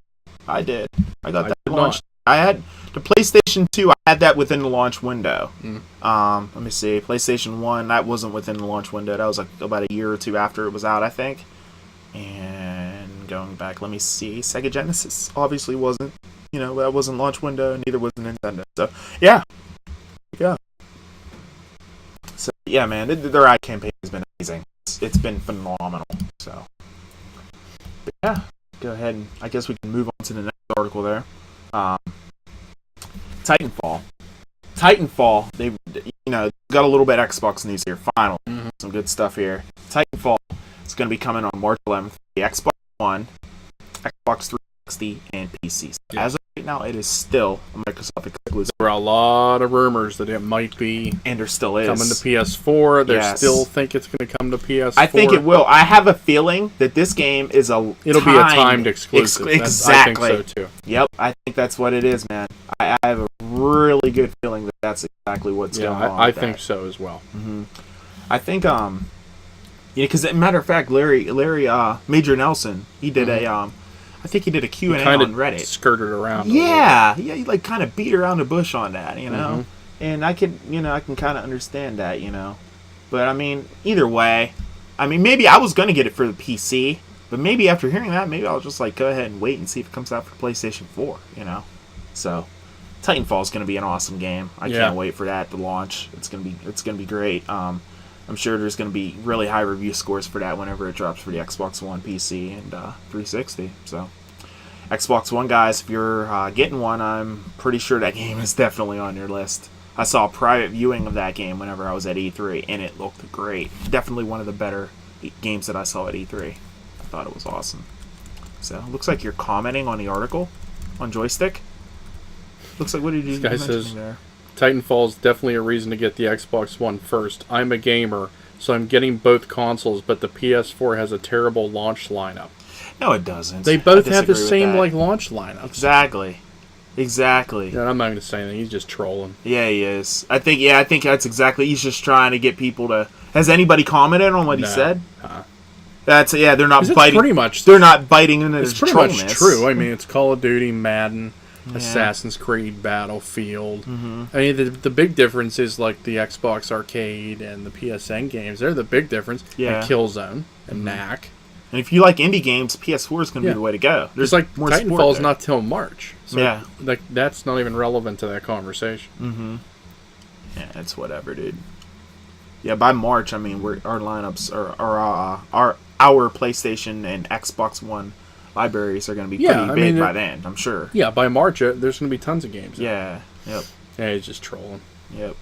I did. I got that did launch. not. I had the PlayStation 2. I had that within the launch window. Mm. Let me see. PlayStation 1, that wasn't within the launch window. That was like about a year or two after it was out, I think. And going back, let me see. Sega Genesis obviously wasn't. That wasn't launch window. Neither was Nintendo. So yeah. So yeah, man, their ad campaign has been amazing. It's been phenomenal. So, but yeah, go ahead and I guess we can move on to the next article there. Titanfall. They got a little bit of Xbox news here. Finally, some good stuff here. Titanfall is going to be coming on March 11th. The Xbox One, Xbox 360, and PC. So as of right now, it is still a Microsoft exclusive. There were a lot of rumors that it might be And there still is. coming to PS4. They Yes. still think it's going to come to PS4. I think it will. I have a feeling that this game is It'll be a timed exclusive. Exactly. I think so too. Yep, I think that's what it is, man. I have a really good feeling that that's exactly what's going on. I with think that. so as well. I think because matter of fact, Larry Major Nelson, he did I think he did a Q&A Kind on of Reddit. skirted around. Yeah, he like kind of beat around the bush on that, And I can kind of understand that, But I mean, either way, maybe I was gonna get it for the PC, but maybe after hearing that, maybe I'll just like go ahead and wait and see if it comes out for PlayStation 4, So, Titanfall is gonna be an awesome game. I can't wait for that to launch. It's gonna be great. I'm sure there's gonna be really high review scores for that whenever it drops for the Xbox One, PC, and 360. So. Xbox One guys, if you're getting one, I'm pretty sure that game is definitely on your list. I saw a private viewing of that game whenever I was at E3, and it looked great. Definitely one of the better games that I saw at E3. I thought it was awesome. So, looks like you're commenting on the article on Joystick. Looks like, what did you This guy mention says, there? Titanfall is definitely a reason to get the Xbox One first. I'm a gamer, so I'm getting both consoles, but the PS4 has a terrible launch lineup. No, it doesn't. They both I have the disagree with same that. launch lineups. Exactly. Yeah, I'm not going to say anything. He's just trolling. Yeah, he is. I think that's exactly. He's just trying to get people to. Has anybody commented on what he No. said? Uh-uh. They're not 'Cause it's biting. pretty much. They're not biting into It's his pretty much trollness. true. I mean, it's Call of Duty, Madden, Assassin's Creed, Battlefield. I mean, the big difference is like the Xbox Arcade and the PSN games. They're the big difference. Yeah. And Killzone and Knack. And if you like indie games, PS4 is going to be the way to go. There's like more support Titanfall's there. not till March. So Yeah. like that's not even relevant to that conversation. Yeah, it's whatever, dude. Yeah, by March, I mean our lineups our PlayStation and Xbox One libraries are going to be pretty big by then. I'm sure. Yeah, by March there's going to be tons of games. Yeah. Yep. Yeah, he's just trolling. Yep.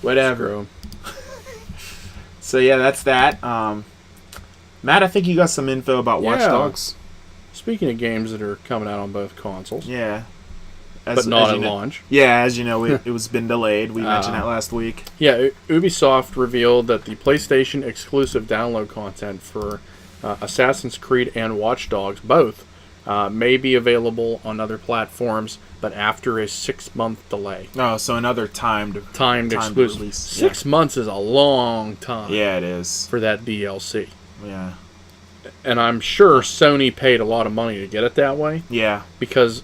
Whatever. Screw him. So yeah, that's that. Matt, I think you got some info about Watch Dogs. Speaking of games that are coming out on both consoles, Yeah. but not at launch. Yeah, as you know, it was been delayed. We mentioned that last week. Yeah, Ubisoft revealed that the PlayStation exclusive download content for Assassin's Creed and Watch Dogs both may be available on other platforms, but after a 6-month delay. Oh, so another timed Exclusive. release. 6 months is a long time. Yeah, it is. For that DLC. Yeah. And I'm sure Sony paid a lot of money to get it that way. Yeah. Because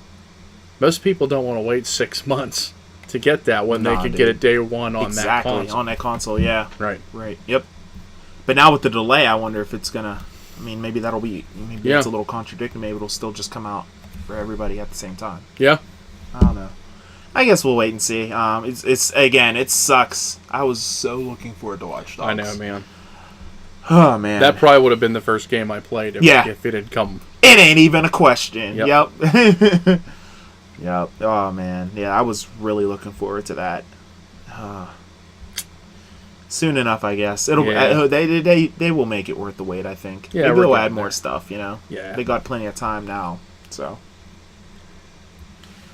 most people don't want to wait 6 months to get that when they could get it day one on that console. On that console, yeah. Right. Yep. But now with the delay, I wonder if it's gonna. I mean, maybe that'll be. Maybe it's a little contradicting. Maybe it'll still just come out for everybody at the same time. Yeah. I don't know. I guess we'll wait and see. It's again, it sucks. I was so looking forward to Watch Dogs. I know, man. Oh man. That probably would have been the first game I played if it had come. It ain't even a question. Yep. Yep. Oh man. Yeah, I was really looking forward to that. Soon enough, I guess. They will make it worth the wait, I think. Yeah, maybe they'll add getting more there. stuff, you know. Yeah. They got plenty of time now. So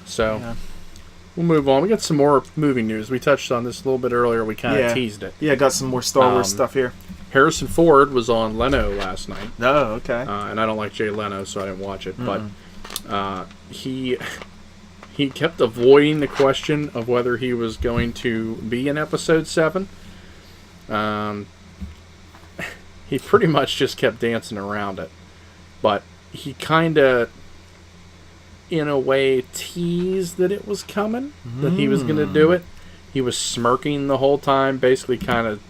So we'll move on. We got some more movie news. We touched on this a little bit earlier. We kind of teased it. Yeah, got some more Star Wars stuff here. Harrison Ford was on Leno last night. Oh, okay. And I don't like Jay Leno, so I didn't watch it. But he kept avoiding the question of whether he was going to be in Episode 7. He pretty much just kept dancing around it. But he kind of, in a way, teased that it was coming, that he was going to do it. He was smirking the whole time, basically kind of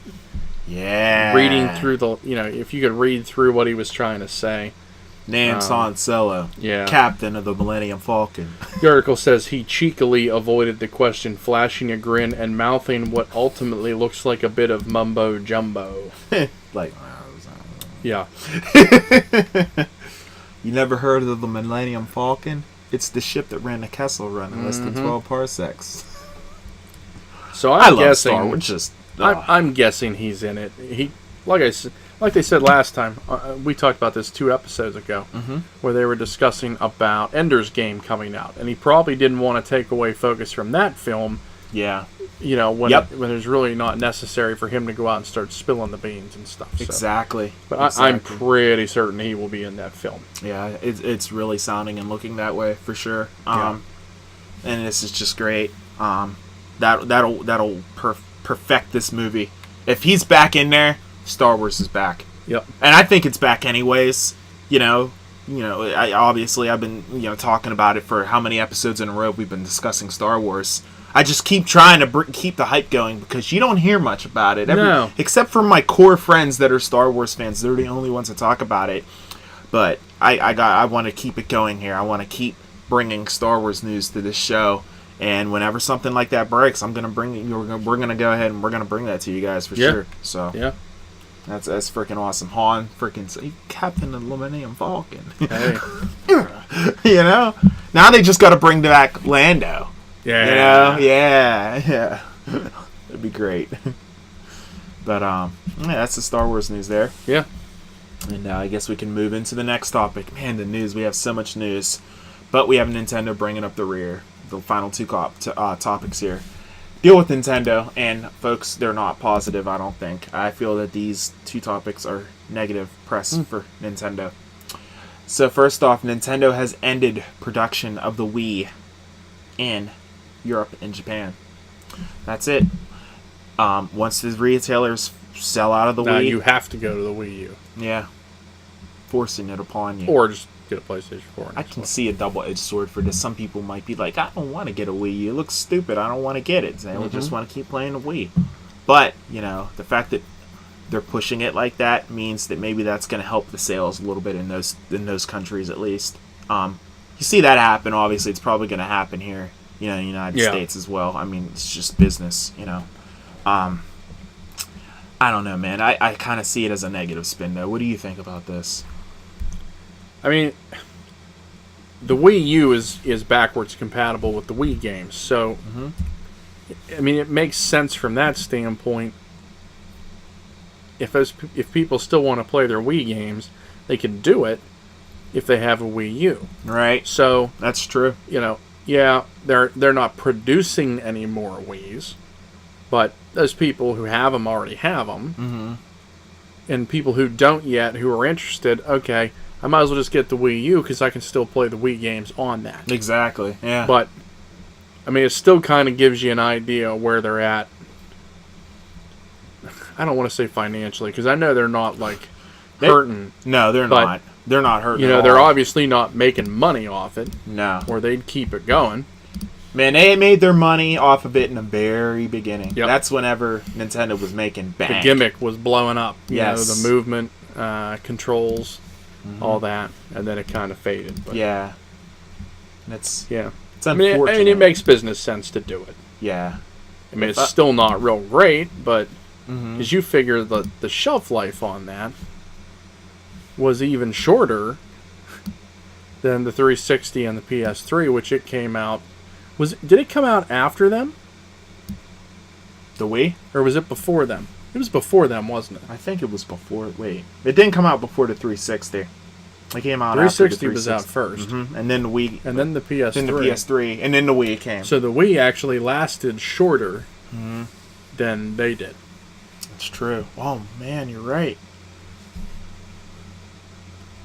reading through if you could read through what he was trying to say. Name's Han Solo, captain of the Millennium Falcon. The article says he cheekily avoided the question, flashing a grin and mouthing what ultimately looks like a bit of mumbo jumbo. Like, yeah. You never heard of the Millennium Falcon? It's the ship that ran the Kessel Run in less than 12 parsecs. So I love Star Wars. I'm guessing he's in it. He, like they said last time, we talked about this 2 episodes ago, where they were discussing about Ender's Game coming out, and he probably didn't want to take away focus from that film. Yeah. You know, when it's really not necessary for him to go out and start spilling the beans and stuff. So. Exactly. But I'm pretty certain he will be in that film. Yeah, it's really sounding and looking that way for sure. And this is just great. That'll perfect this movie. If he's back in there, Star Wars is back. Yep. And I think it's back anyways. I've been talking about it for how many episodes in a row we've been discussing Star Wars. I just keep trying to keep the hype going because you don't hear much about it. No. Except for my core friends that are Star Wars fans. They're the only ones that talk about it. But I want to keep it going here. I want to keep bringing Star Wars news to this show. And whenever something like that breaks, we're gonna go ahead and we're gonna bring that to you guys for sure. So that's freaking awesome. Han, freaking Captain of the Millennium Falcon. Hey. Now they just got to bring back Lando. Yeah. Yeah. That'd be great. But that's the Star Wars news there. Yeah. And I guess we can move into the next topic. Man, the news. We have so much news, but we have Nintendo bringing up the rear. The final 2 topics here deal with Nintendo, and folks, they're not positive. I don't think. I feel that these 2 topics are negative press for Nintendo. So first off, Nintendo has ended production of the Wii in Europe and Japan. That's it. Once the retailers sell out of the Wii, you have to go to the Wii U. Yeah, forcing it upon you. Or just get a PlayStation 4. I can see a double-edged sword for this. Some people might be like, I don't want to get a Wii U. It looks stupid. I don't want to get it. They just want to keep playing the Wii. But, the fact that they're pushing it like that means that maybe that's going to help the sales a little bit in those countries at least. You see that happen. Obviously, it's probably going to happen here, in the United States as well. I mean, it's just business, I don't know, man. I kind of see it as a negative spin, though. What do you think about this? I mean, the Wii U is backwards compatible with the Wii games, so I mean, it makes sense from that standpoint. If people still want to play their Wii games, they can do it if they have a Wii U. Right. So that's true. They're not producing any more Wiis, but those people who have them already have them, and people who don't yet, who are interested, okay, I might as well just get the Wii U because I can still play the Wii games on that. Exactly. Yeah. But I mean, it still kind of gives you an idea where they're at. I don't want to say financially, because I know they're not, hurting. No, they're not. They're not hurting at all. They're obviously not making money off it. No. Or they'd keep it going. Man, they made their money off of it in the very beginning. Yep. That's whenever Nintendo was making bank. The gimmick was blowing up. Yes. The movement, controls, all that. And then it kind of faded. But yeah. It's I unfortunate. mean, it makes business sense to do it. Yeah. I mean, it's still not real great, but as you figure the shelf life on that was even shorter than the 360 and the PS3, which it came out. Did it come out after them? The Wii? Or was it before them? It was before them, wasn't it? I think it was before. Wait. It didn't come out before the 360. It came out 360 after the 360. was out first. And then the Wii. And then the PS3. Then the PS3. And then the Wii came. So the Wii actually lasted shorter than they did. That's true. Oh, man, you're right.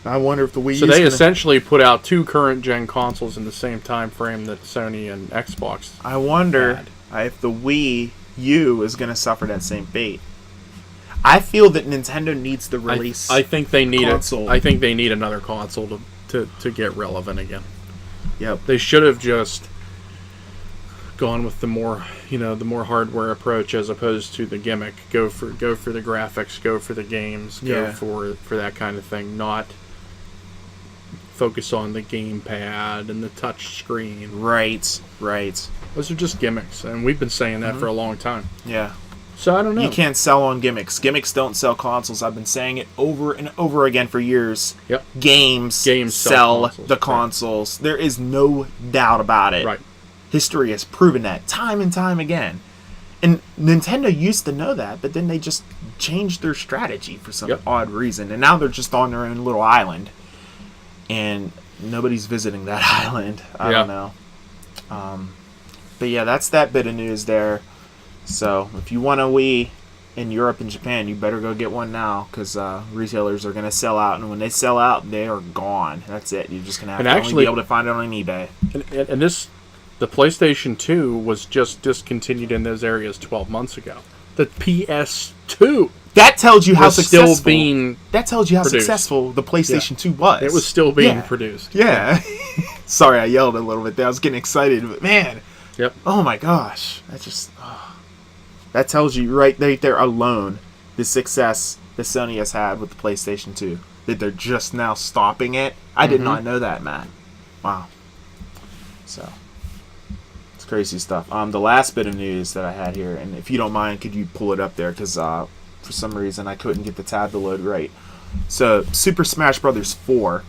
I wonder if the Wii. So they essentially put out two current gen consoles in the same time frame that Sony and Xbox. I wonder if the Wii U is going to suffer that same fate. I feel that Nintendo needs to release. I think they need console. I think they need another console to get relevant again. Yep. They should have just gone with the more hardware approach as opposed to the gimmick. Go for the graphics, go for the games, go for that kind of thing. Not focus on the gamepad and the touch screen. Right. Those are just gimmicks, and we've been saying that for a long time. Yeah. So I don't know. You can't sell on gimmicks. Gimmicks don't sell consoles. I've been saying it over and over again for years. Yep. Games sell the consoles. There is no doubt about it. Right. History has proven that time and time again. And Nintendo used to know that, but then they just changed their strategy for some odd reason. And now they're just on their own little island. And nobody's visiting that island. I don't know. But yeah, that's that bit of news there. So if you want a Wii in Europe and Japan, you better go get one now, because retailers are going to sell out, and when they sell out, they are gone. That's it. You're just going to have to only be able to find it on eBay. And the PlayStation 2 was just discontinued in those areas 12 months ago. The PS2 that tells you how successful produced. successful the PlayStation 2 was. It was still being produced. Yeah. Sorry, I yelled a little bit there. I was getting excited, but man. Yep. Oh my gosh. That tells you right there alone the success that Sony has had with the PlayStation 2. That they're just now stopping it. I did not know that, man. Wow. So, it's crazy stuff. The last bit of news that I had here, and if you don't mind, could you pull it up there? Because for some reason I couldn't get the tab to load right. So, Super Smash Bros. 4.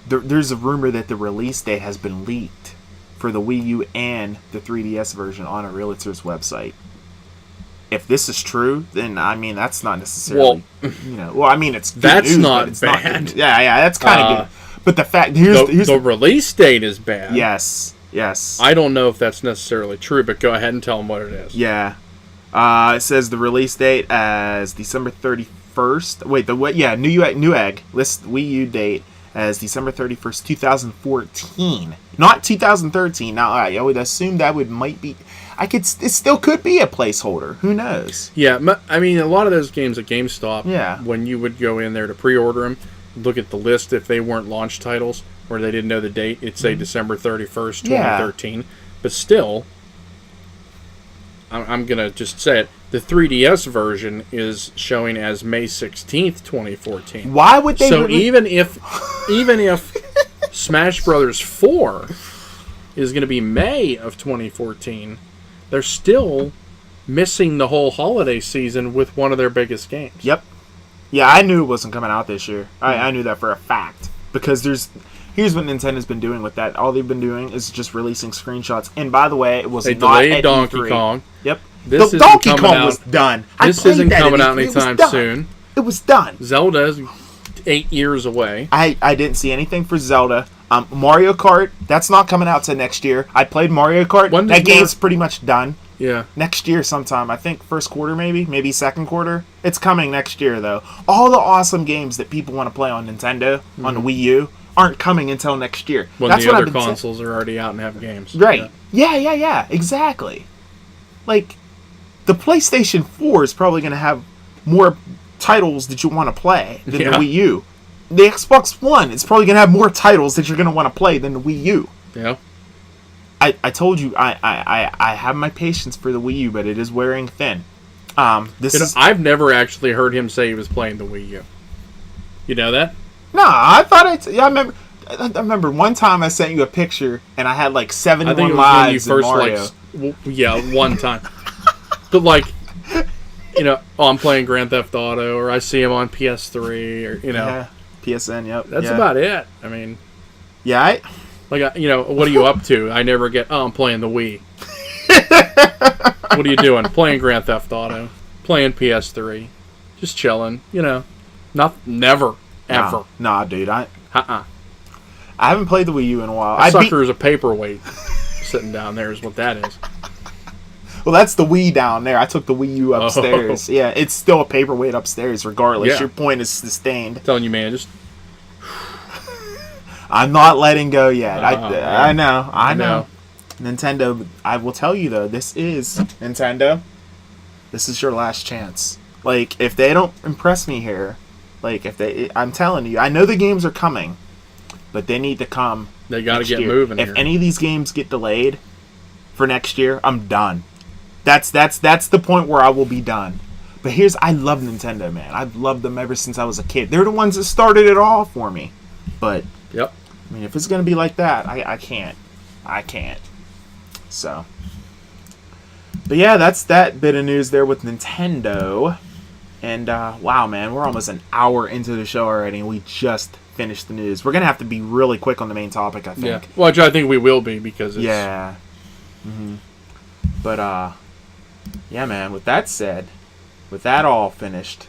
There's a rumor that the release date has been leaked for the Wii U and the 3DS version on a realtor's website. If this is true, then I mean that's not necessarily I mean it's good that's news, not but it's bad. Not yeah, that's kind of good. But the fact here's the release date is bad. Yes. I don't know if that's necessarily true, but go ahead and tell them what it is. Yeah. It says the release date as December 31st. Wait, Newegg lists Wii U date as December 31st, 2014, not 2013. Now I would assume that might be. It still could be a placeholder. Who knows? Yeah, I mean, a lot of those games at GameStop, yeah, when you would go in there to pre-order them, look at the list if they weren't launch titles or they didn't know the date, it'd say December 31st, 2013. But still, I'm going to just say it, The 3DS version is showing as May 16th, 2014. Why would they? So even if Smash Brothers 4 is going to be May of 2014, they're still missing the whole holiday season with one of their biggest games. Yep. Yeah, I knew it wasn't coming out this year. I knew that for a fact. Because here's what Nintendo's been doing with that. All they've been doing is just releasing screenshots. And by the way, it was They not delayed at Donkey E3. Kong. Yep. This isn't Donkey coming Kong out- was done. This isn't coming out anytime soon. It was done. Zelda's 8 years away. I didn't see anything for Zelda. Mario Kart, that's not coming out till next year. I played Mario Kart. When does That game's pretty much done. Yeah. Next year sometime. I think first quarter maybe second quarter. It's coming next year though. All the awesome games that people want to play on Nintendo, on the Wii U, aren't coming until next year. When That's the what other I've been saying. consoles are already out and have games. Right. Yeah. Yeah, exactly. Like, the PlayStation 4 is probably going to have more titles that you want to play than the Yeah. Wii U. The Xbox One is probably going to have more titles that you're going to want to play than the Wii U. Yeah. I told you, I have my patience for the Wii U, but it is wearing thin. I've never actually heard him say he was playing the Wii U. You know that? No, I thought I remember one time I sent you a picture and I had like I 71 think it was when you lives in first Mario. one time. But like, I'm playing Grand Theft Auto, or I see him on PS3, or Yeah, PSN, yep. that's yeah. about it. I mean, Yeah, like, what are you up to? I never get. Oh, I'm playing the Wii. What are you doing? Playing Grand Theft Auto, playing PS3, just chilling. Never, ever. Nah, dude, I Uh-uh. haven't played the Wii U in a while. A sucker is a paperweight sitting down there is what that is. Well, that's the Wii down there. I took the Wii U upstairs. Oh. Yeah, it's still a paperweight upstairs regardless. Yeah. Your point is sustained. I'm telling you, man, just I'm not letting go yet. I man. know. Nintendo, I will tell you though, this is Nintendo. This is your last chance. Like, if they don't impress me here, I'm telling you, I know the games are coming, but they need to come. They got to next get year. moving If here. any of these games get delayed for next year, I'm done. That's the point where I will be done. But I love Nintendo, man. I've loved them ever since I was a kid. They're the ones that started it all for me. But Yep. I mean, if it's gonna be like that, I can't. So, but yeah, that's that bit of news there with Nintendo. And wow, man, we're almost an hour into the show already, and we just finished the news. We're gonna have to be really quick on the main topic, I think. Yeah. Well, I think we will be because it's, Yeah. But yeah, man. With that said, with that all finished,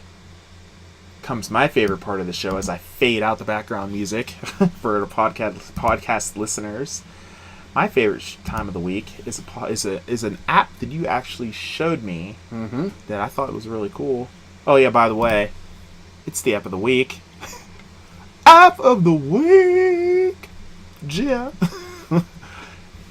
comes my favorite part of the show as I fade out the background music for the podcast listeners. My favorite time of the week is an app that you actually showed me that I thought was really cool. Oh yeah, by the way, it's the app of the week. App of the week, yeah.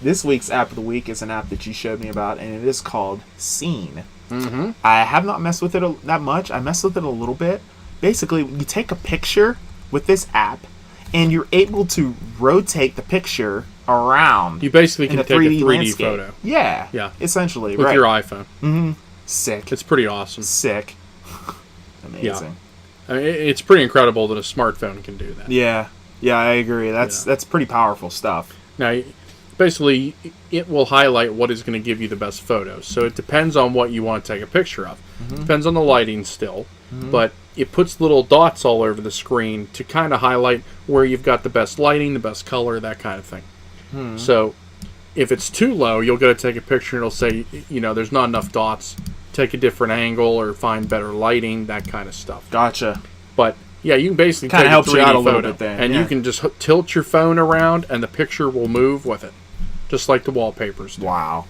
This week's app of the week is an app that you showed me about, and it is called Scene. I have not messed with it that much. I messed with it a little bit. Basically, you take a picture with this app, and you're able to rotate the picture around. You basically in can a take 3D a 3D landscape. photo. Yeah. Yeah. Essentially, With right. your iPhone. Sick. It's pretty awesome. Sick. Amazing. I mean, it's pretty incredible that a smartphone can do that. Yeah. Yeah, I agree. That's pretty powerful stuff. Now, basically, it will highlight what is going to give you the best photos. So it depends on what you want to take a picture of. Depends on the lighting still. But it puts little dots all over the screen to kind of highlight where you've got the best lighting, the best color, that kind of thing. So if it's too low, you'll go to take a picture and it'll say, there's not enough dots. Take a different angle or find better lighting, that kind of stuff. Gotcha. But yeah, you can basically Kinda take helps a you 3D out a little photo, bit there, and yeah. you can just tilt your phone around, and the picture will move with it, just like the wallpapers do. Wow.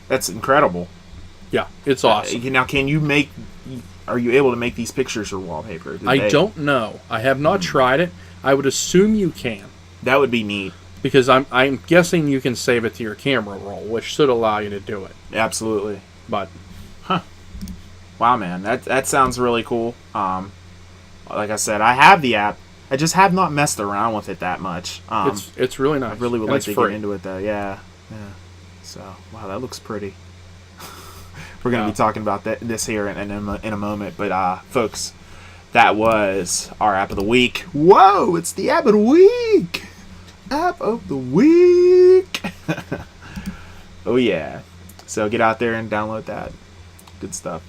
That's incredible. Yeah, it's awesome. Now, are you able to make these pictures your wallpaper? I don't know. I have not tried it. I would assume you can, That would be neat. because I'm guessing you can save it to your camera roll, which should allow you to do it. Absolutely. But Wow, man. That sounds really cool. Like I said, I have the app. I just have not messed around with it that much. it's really nice. I really would And like it's to free. get into it, though. Yeah. So, wow, that looks pretty. We're going to be talking about this here in a moment. But, folks, that was our app of the week. Whoa, it's the app of the week. App of the week. Oh, yeah. So get out there and download that. Good stuff.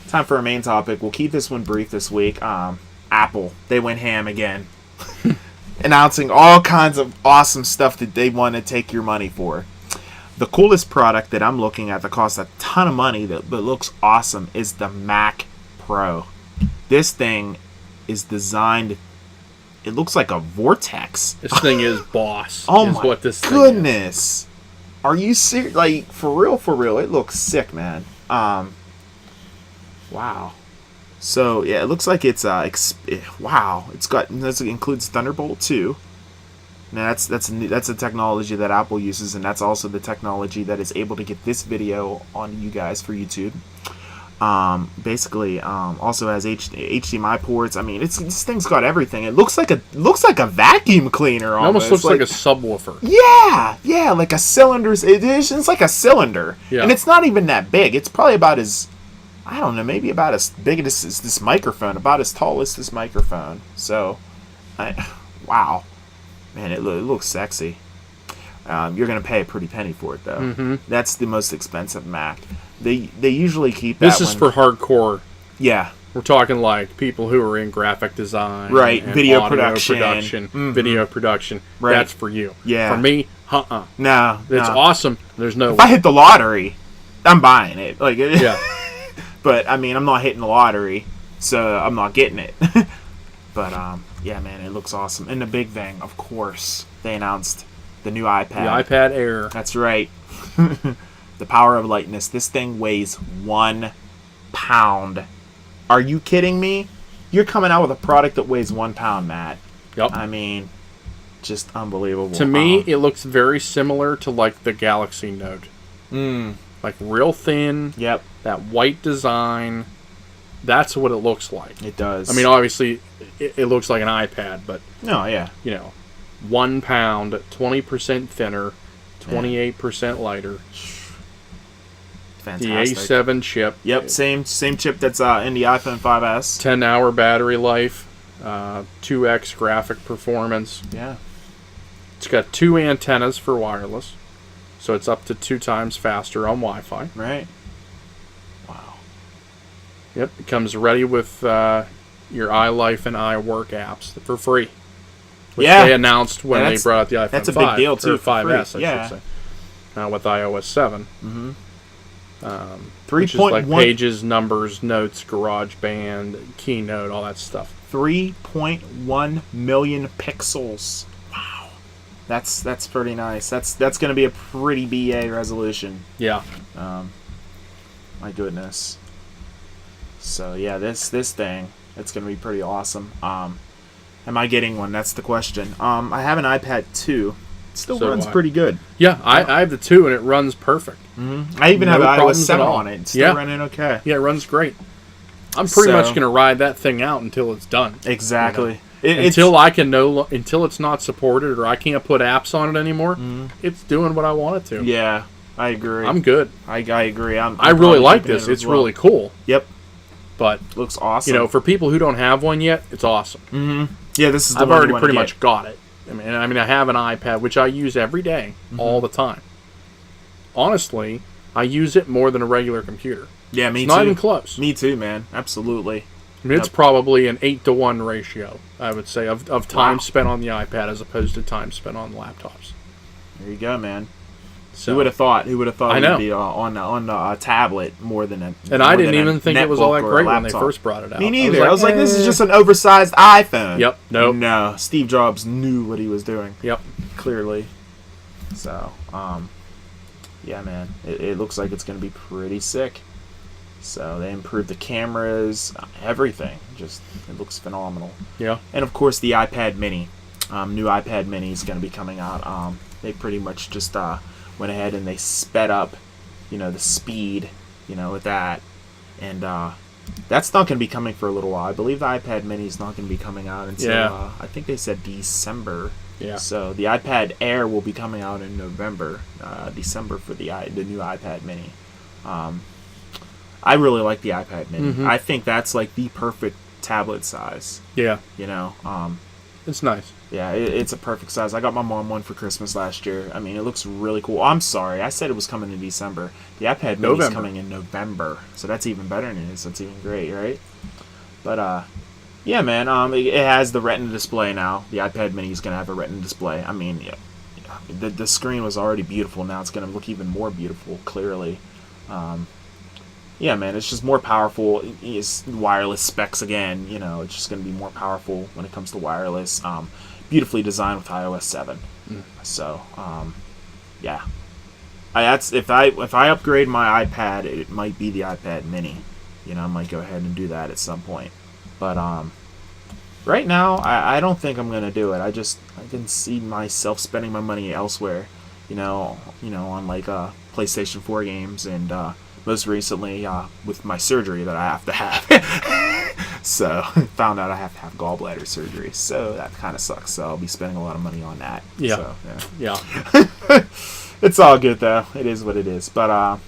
Time for our main topic. We'll keep this one brief this week. Apple, they went ham again. Announcing all kinds of awesome stuff that they want to take your money for. The coolest product that I'm looking at that costs a ton of money but looks awesome is the Mac Pro. This thing is designed, it looks like a vortex. This thing is boss. Oh is my what this goodness. Are you serious? Like, for real, it looks sick, man. Wow. So, yeah, it looks like it's, wow. It includes Thunderbolt 2. Now, that's a technology that Apple uses, and that's also the technology that is able to get this video on you guys for YouTube. Basically, also has HDMI ports. I mean, this thing's got everything. It looks like a vacuum cleaner. It almost looks like a subwoofer. Yeah, like a cylinder. It's like a cylinder, and it's not even that big. It's probably about as, I don't know, maybe about as big as this microphone, about as tall as this microphone. So, wow, man, it looks sexy. You're gonna pay a pretty penny for it, though. Mm-hmm. That's the most expensive Mac. They usually keep that. This is for hardcore. Yeah, we're talking like people who are in graphic design, right? And Video production, mm-hmm. video production. Right. That's for you. Yeah. For me, No, it's awesome. There's no. If I hit the lottery, I'm buying it. Like, yeah. But I mean, I'm not hitting the lottery, so I'm not getting it. But yeah, man, it looks awesome. And the big thing, of course, they announced the new iPad. The iPad Air. That's right. The power of lightness. This thing weighs 1 pound. Are you kidding me? You're coming out with a product that weighs 1 pound, Matt. Yep. I mean, just unbelievable. To me, it looks very similar to like the Galaxy Note. Like real thin. Yep. That white design. That's what it looks like. It does. I mean, obviously, it looks like an iPad, but no, yeah. 1 pound, 20% thinner, 28% lighter. Fantastic. The A7 chip. Yep, same chip that's in the iPhone 5S. 10-hour battery life, 2x graphic performance. Yeah. It's got 2 antennas for wireless, so it's up to 2 times faster on Wi-Fi. Right. Wow. Yep, it comes ready with your iLife and iWork apps for free. Which they announced when they brought out the iPhone 5. That's a big deal, too. Or 5S, I should say. With iOS 7. Mm-hmm. Which is like Pages, Numbers, Notes, GarageBand, Keynote, all that stuff. 3.1 million pixels. Wow. That's pretty nice. That's going to be a pretty BA resolution. Yeah. My goodness. So, yeah, this thing, it's going to be pretty awesome. Am I getting one? That's the question. I have an iPad 2. It still runs pretty good. Yeah, I have the 2 and it runs perfect. Mm-hmm. I even have iOS 7 on it. It's still running okay. Yeah, it runs great. I'm pretty much going to ride that thing out until it's done. Exactly. Until it's not supported or I can't put apps on it anymore, it's doing what I want it to. Yeah, I agree. I'm good. I agree. I really like this. It's really cool. Yep. But looks awesome. For people who don't have one yet, it's awesome. Mm-hmm. Yeah, this is the I've one already pretty much got it. I mean, I have an iPad which I use every day, all the time. Honestly, I use it more than a regular computer. Yeah, me too. Not even close. Me too, man. Absolutely. I mean, it's probably an 8-to-1 ratio, I would say, of time spent on the iPad as opposed to time spent on laptops. There you go, man. So, who would have thought? Who would have thought it would be on a tablet more than a? And I didn't even think it was all that great when they first brought it out. Me neither. I was like, this is just an oversized iPhone. Yep. Nope. No. Steve Jobs knew what he was doing. Yep. Clearly. So, yeah, man. It looks like it's going to be pretty sick. So they improved the cameras, everything. Just it looks phenomenal. Yeah. And of course the iPad Mini, new iPad Mini is going to be coming out. They pretty much just went ahead and they sped up, the speed, with that, and that's not going to be coming for a little while. I believe the iPad Mini is not going to be coming out until I think they said December. Yeah. So the iPad Air will be coming out in November, December for the new iPad Mini. I really like the iPad Mini. Mhm. I think that's like the perfect tablet size. Yeah, You know, it's nice. yeah, it's a perfect size. I got my mom one for Christmas last year. I mean, it looks really cool. I'm sorry, I said it was coming in December. The iPad Mini is November. coming in November, so that's even better news. That's even great, right? But yeah, man. It has the Retina display now. The iPad Mini is gonna have a Retina display. I mean, yeah, the screen was already beautiful. Now it's gonna look even more beautiful. Clearly, yeah, man. It's just more powerful. It's wireless specs again. You know, it's just gonna be more powerful when it comes to wireless. Beautifully designed with iOS 7. So, yeah. If I upgrade my iPad, it might be the iPad Mini. You know, I might go ahead and do that at some point. But right now, I don't think I'm gonna do it. I can see myself spending my money elsewhere. You know, on like PlayStation 4 games, and most recently with my surgery that I have to have. So found out I have to have gallbladder surgery. So that kind of sucks. So I'll be spending a lot of money on that. Yeah. So, Yeah. it's all good though. It is what it is. But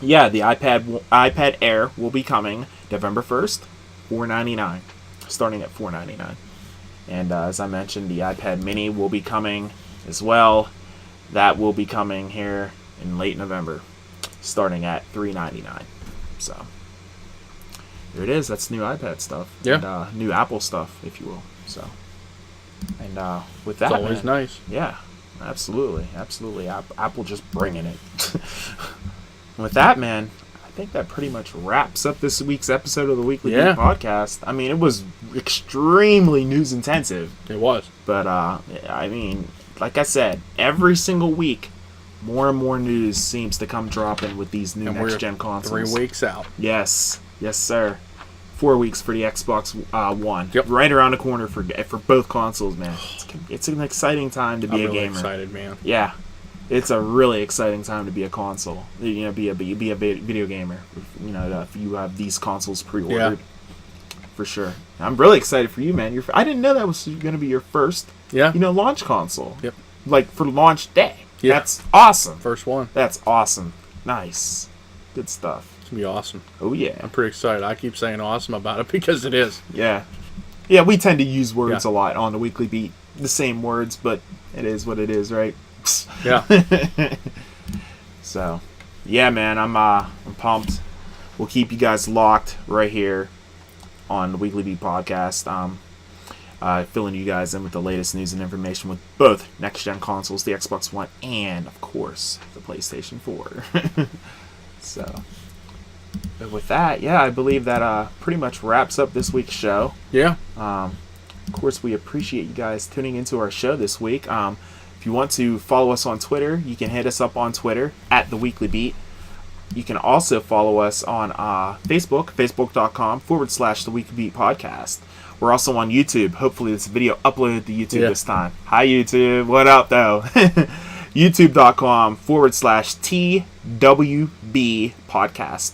yeah, the iPad Air will be coming November 1st, $499, starting at $499. And as I mentioned, the iPad Mini will be coming as well. That will be coming here in late November, starting at $399. So there it is. That's new iPad stuff. Yeah. And, new Apple stuff, if you will. So, and with that, It's always man, nice. yeah, absolutely. Apple just bringing it. With that, man, I think that pretty much wraps up this week's episode of the Weekly Geek Podcast. I mean, it was extremely news intensive, It was. but I mean, like I said, every single week, more and more news seems to come dropping with these new And we're next-gen consoles. 3 weeks out. Yes, sir. 4 weeks for the Xbox One. Yep. Right around the corner for both consoles, man. It's an exciting time to be I'm a really gamer. excited, man. Yeah, it's a really exciting time to be a console. You know, be a video gamer. You know, if you have these consoles pre-ordered, for sure. I'm really excited for you, man. I didn't know that was going to be your first, Yeah. launch console. Yep. Like for launch day. Yeah. That's awesome. First one. That's awesome. Nice. Good stuff. It's going to be awesome. Oh yeah. I'm pretty excited. I keep saying awesome about it because it is. Yeah. Yeah, we tend to use words Yeah. a lot on the Weekly Beat. The same words, but it is what it is, right? Yeah. So, yeah, man, I'm pumped. We'll keep you guys locked right here on the Weekly Beat Podcast. Filling you guys in with the latest news and information with both next-gen consoles, the Xbox One, and, of course, the PlayStation 4. So, but with that, yeah, I believe that pretty much wraps up this week's show. Yeah. Of course, we appreciate you guys tuning into our show this week. If you want to follow us on Twitter, you can hit us up on Twitter at The Weekly Beat. You can also follow us on Facebook, facebook.com/The Weekly Beat Podcast. We're also on YouTube. Hopefully this video uploaded to YouTube this time. Hi, YouTube. What up, though? youtube.com/TWB Podcast.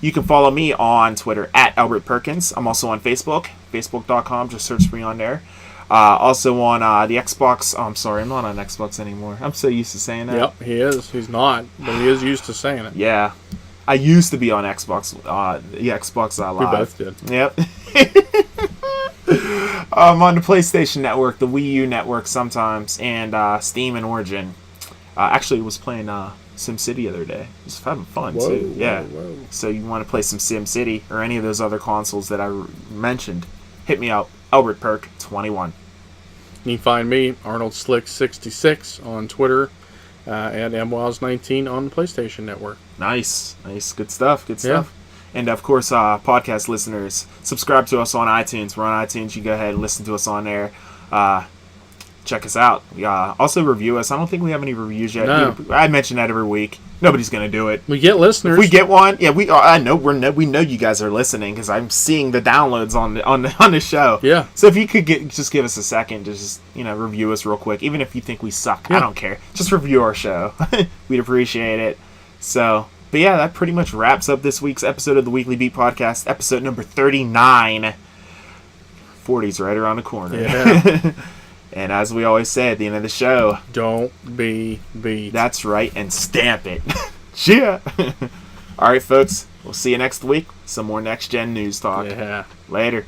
You can follow me on Twitter at Albert Perkins. I'm also on Facebook, facebook.com. Just search me on there. Also on the Xbox. Oh, I'm sorry, I'm not on Xbox anymore. I'm so used to saying that. Yep, he is. He's not, but he is used to saying it. Yeah. I used to be on Xbox, the Xbox Live. We both did. Yep. I'm on the PlayStation Network, the Wii U Network sometimes, and Steam and Origin. Actually, was playing SimCity the other day. Just having fun, too. Yeah. Whoa. So you want to play some SimCity or any of those other consoles that I mentioned, hit me up, Albert Perk 21. You can find me, Arnold Slick 66 on Twitter, and MWows19 on the PlayStation Network. Nice. Good stuff. And of course, podcast listeners, subscribe to us on iTunes. We're on iTunes. You go ahead and listen to us on there. Check us out. Also review us. I don't think we have any reviews yet. No. I mention that every week. Nobody's gonna do it. We get listeners. If we get one, yeah, I know we know you guys are listening because I'm seeing the downloads on the show. Yeah. So if you could just give us a second to just review us real quick, even if you think we suck, Yeah. I don't care. Just review our show. We'd appreciate it. So, but yeah, that pretty much wraps up this week's episode of the Weekly Beat Podcast, episode number 39. 40's right around the corner. Yeah. And as we always say at the end of the show, Don't be beat. that's right, and stamp it. Yeah. All right, folks. We'll We'll see you next week. Some more next gen news talk. Yeah. Later.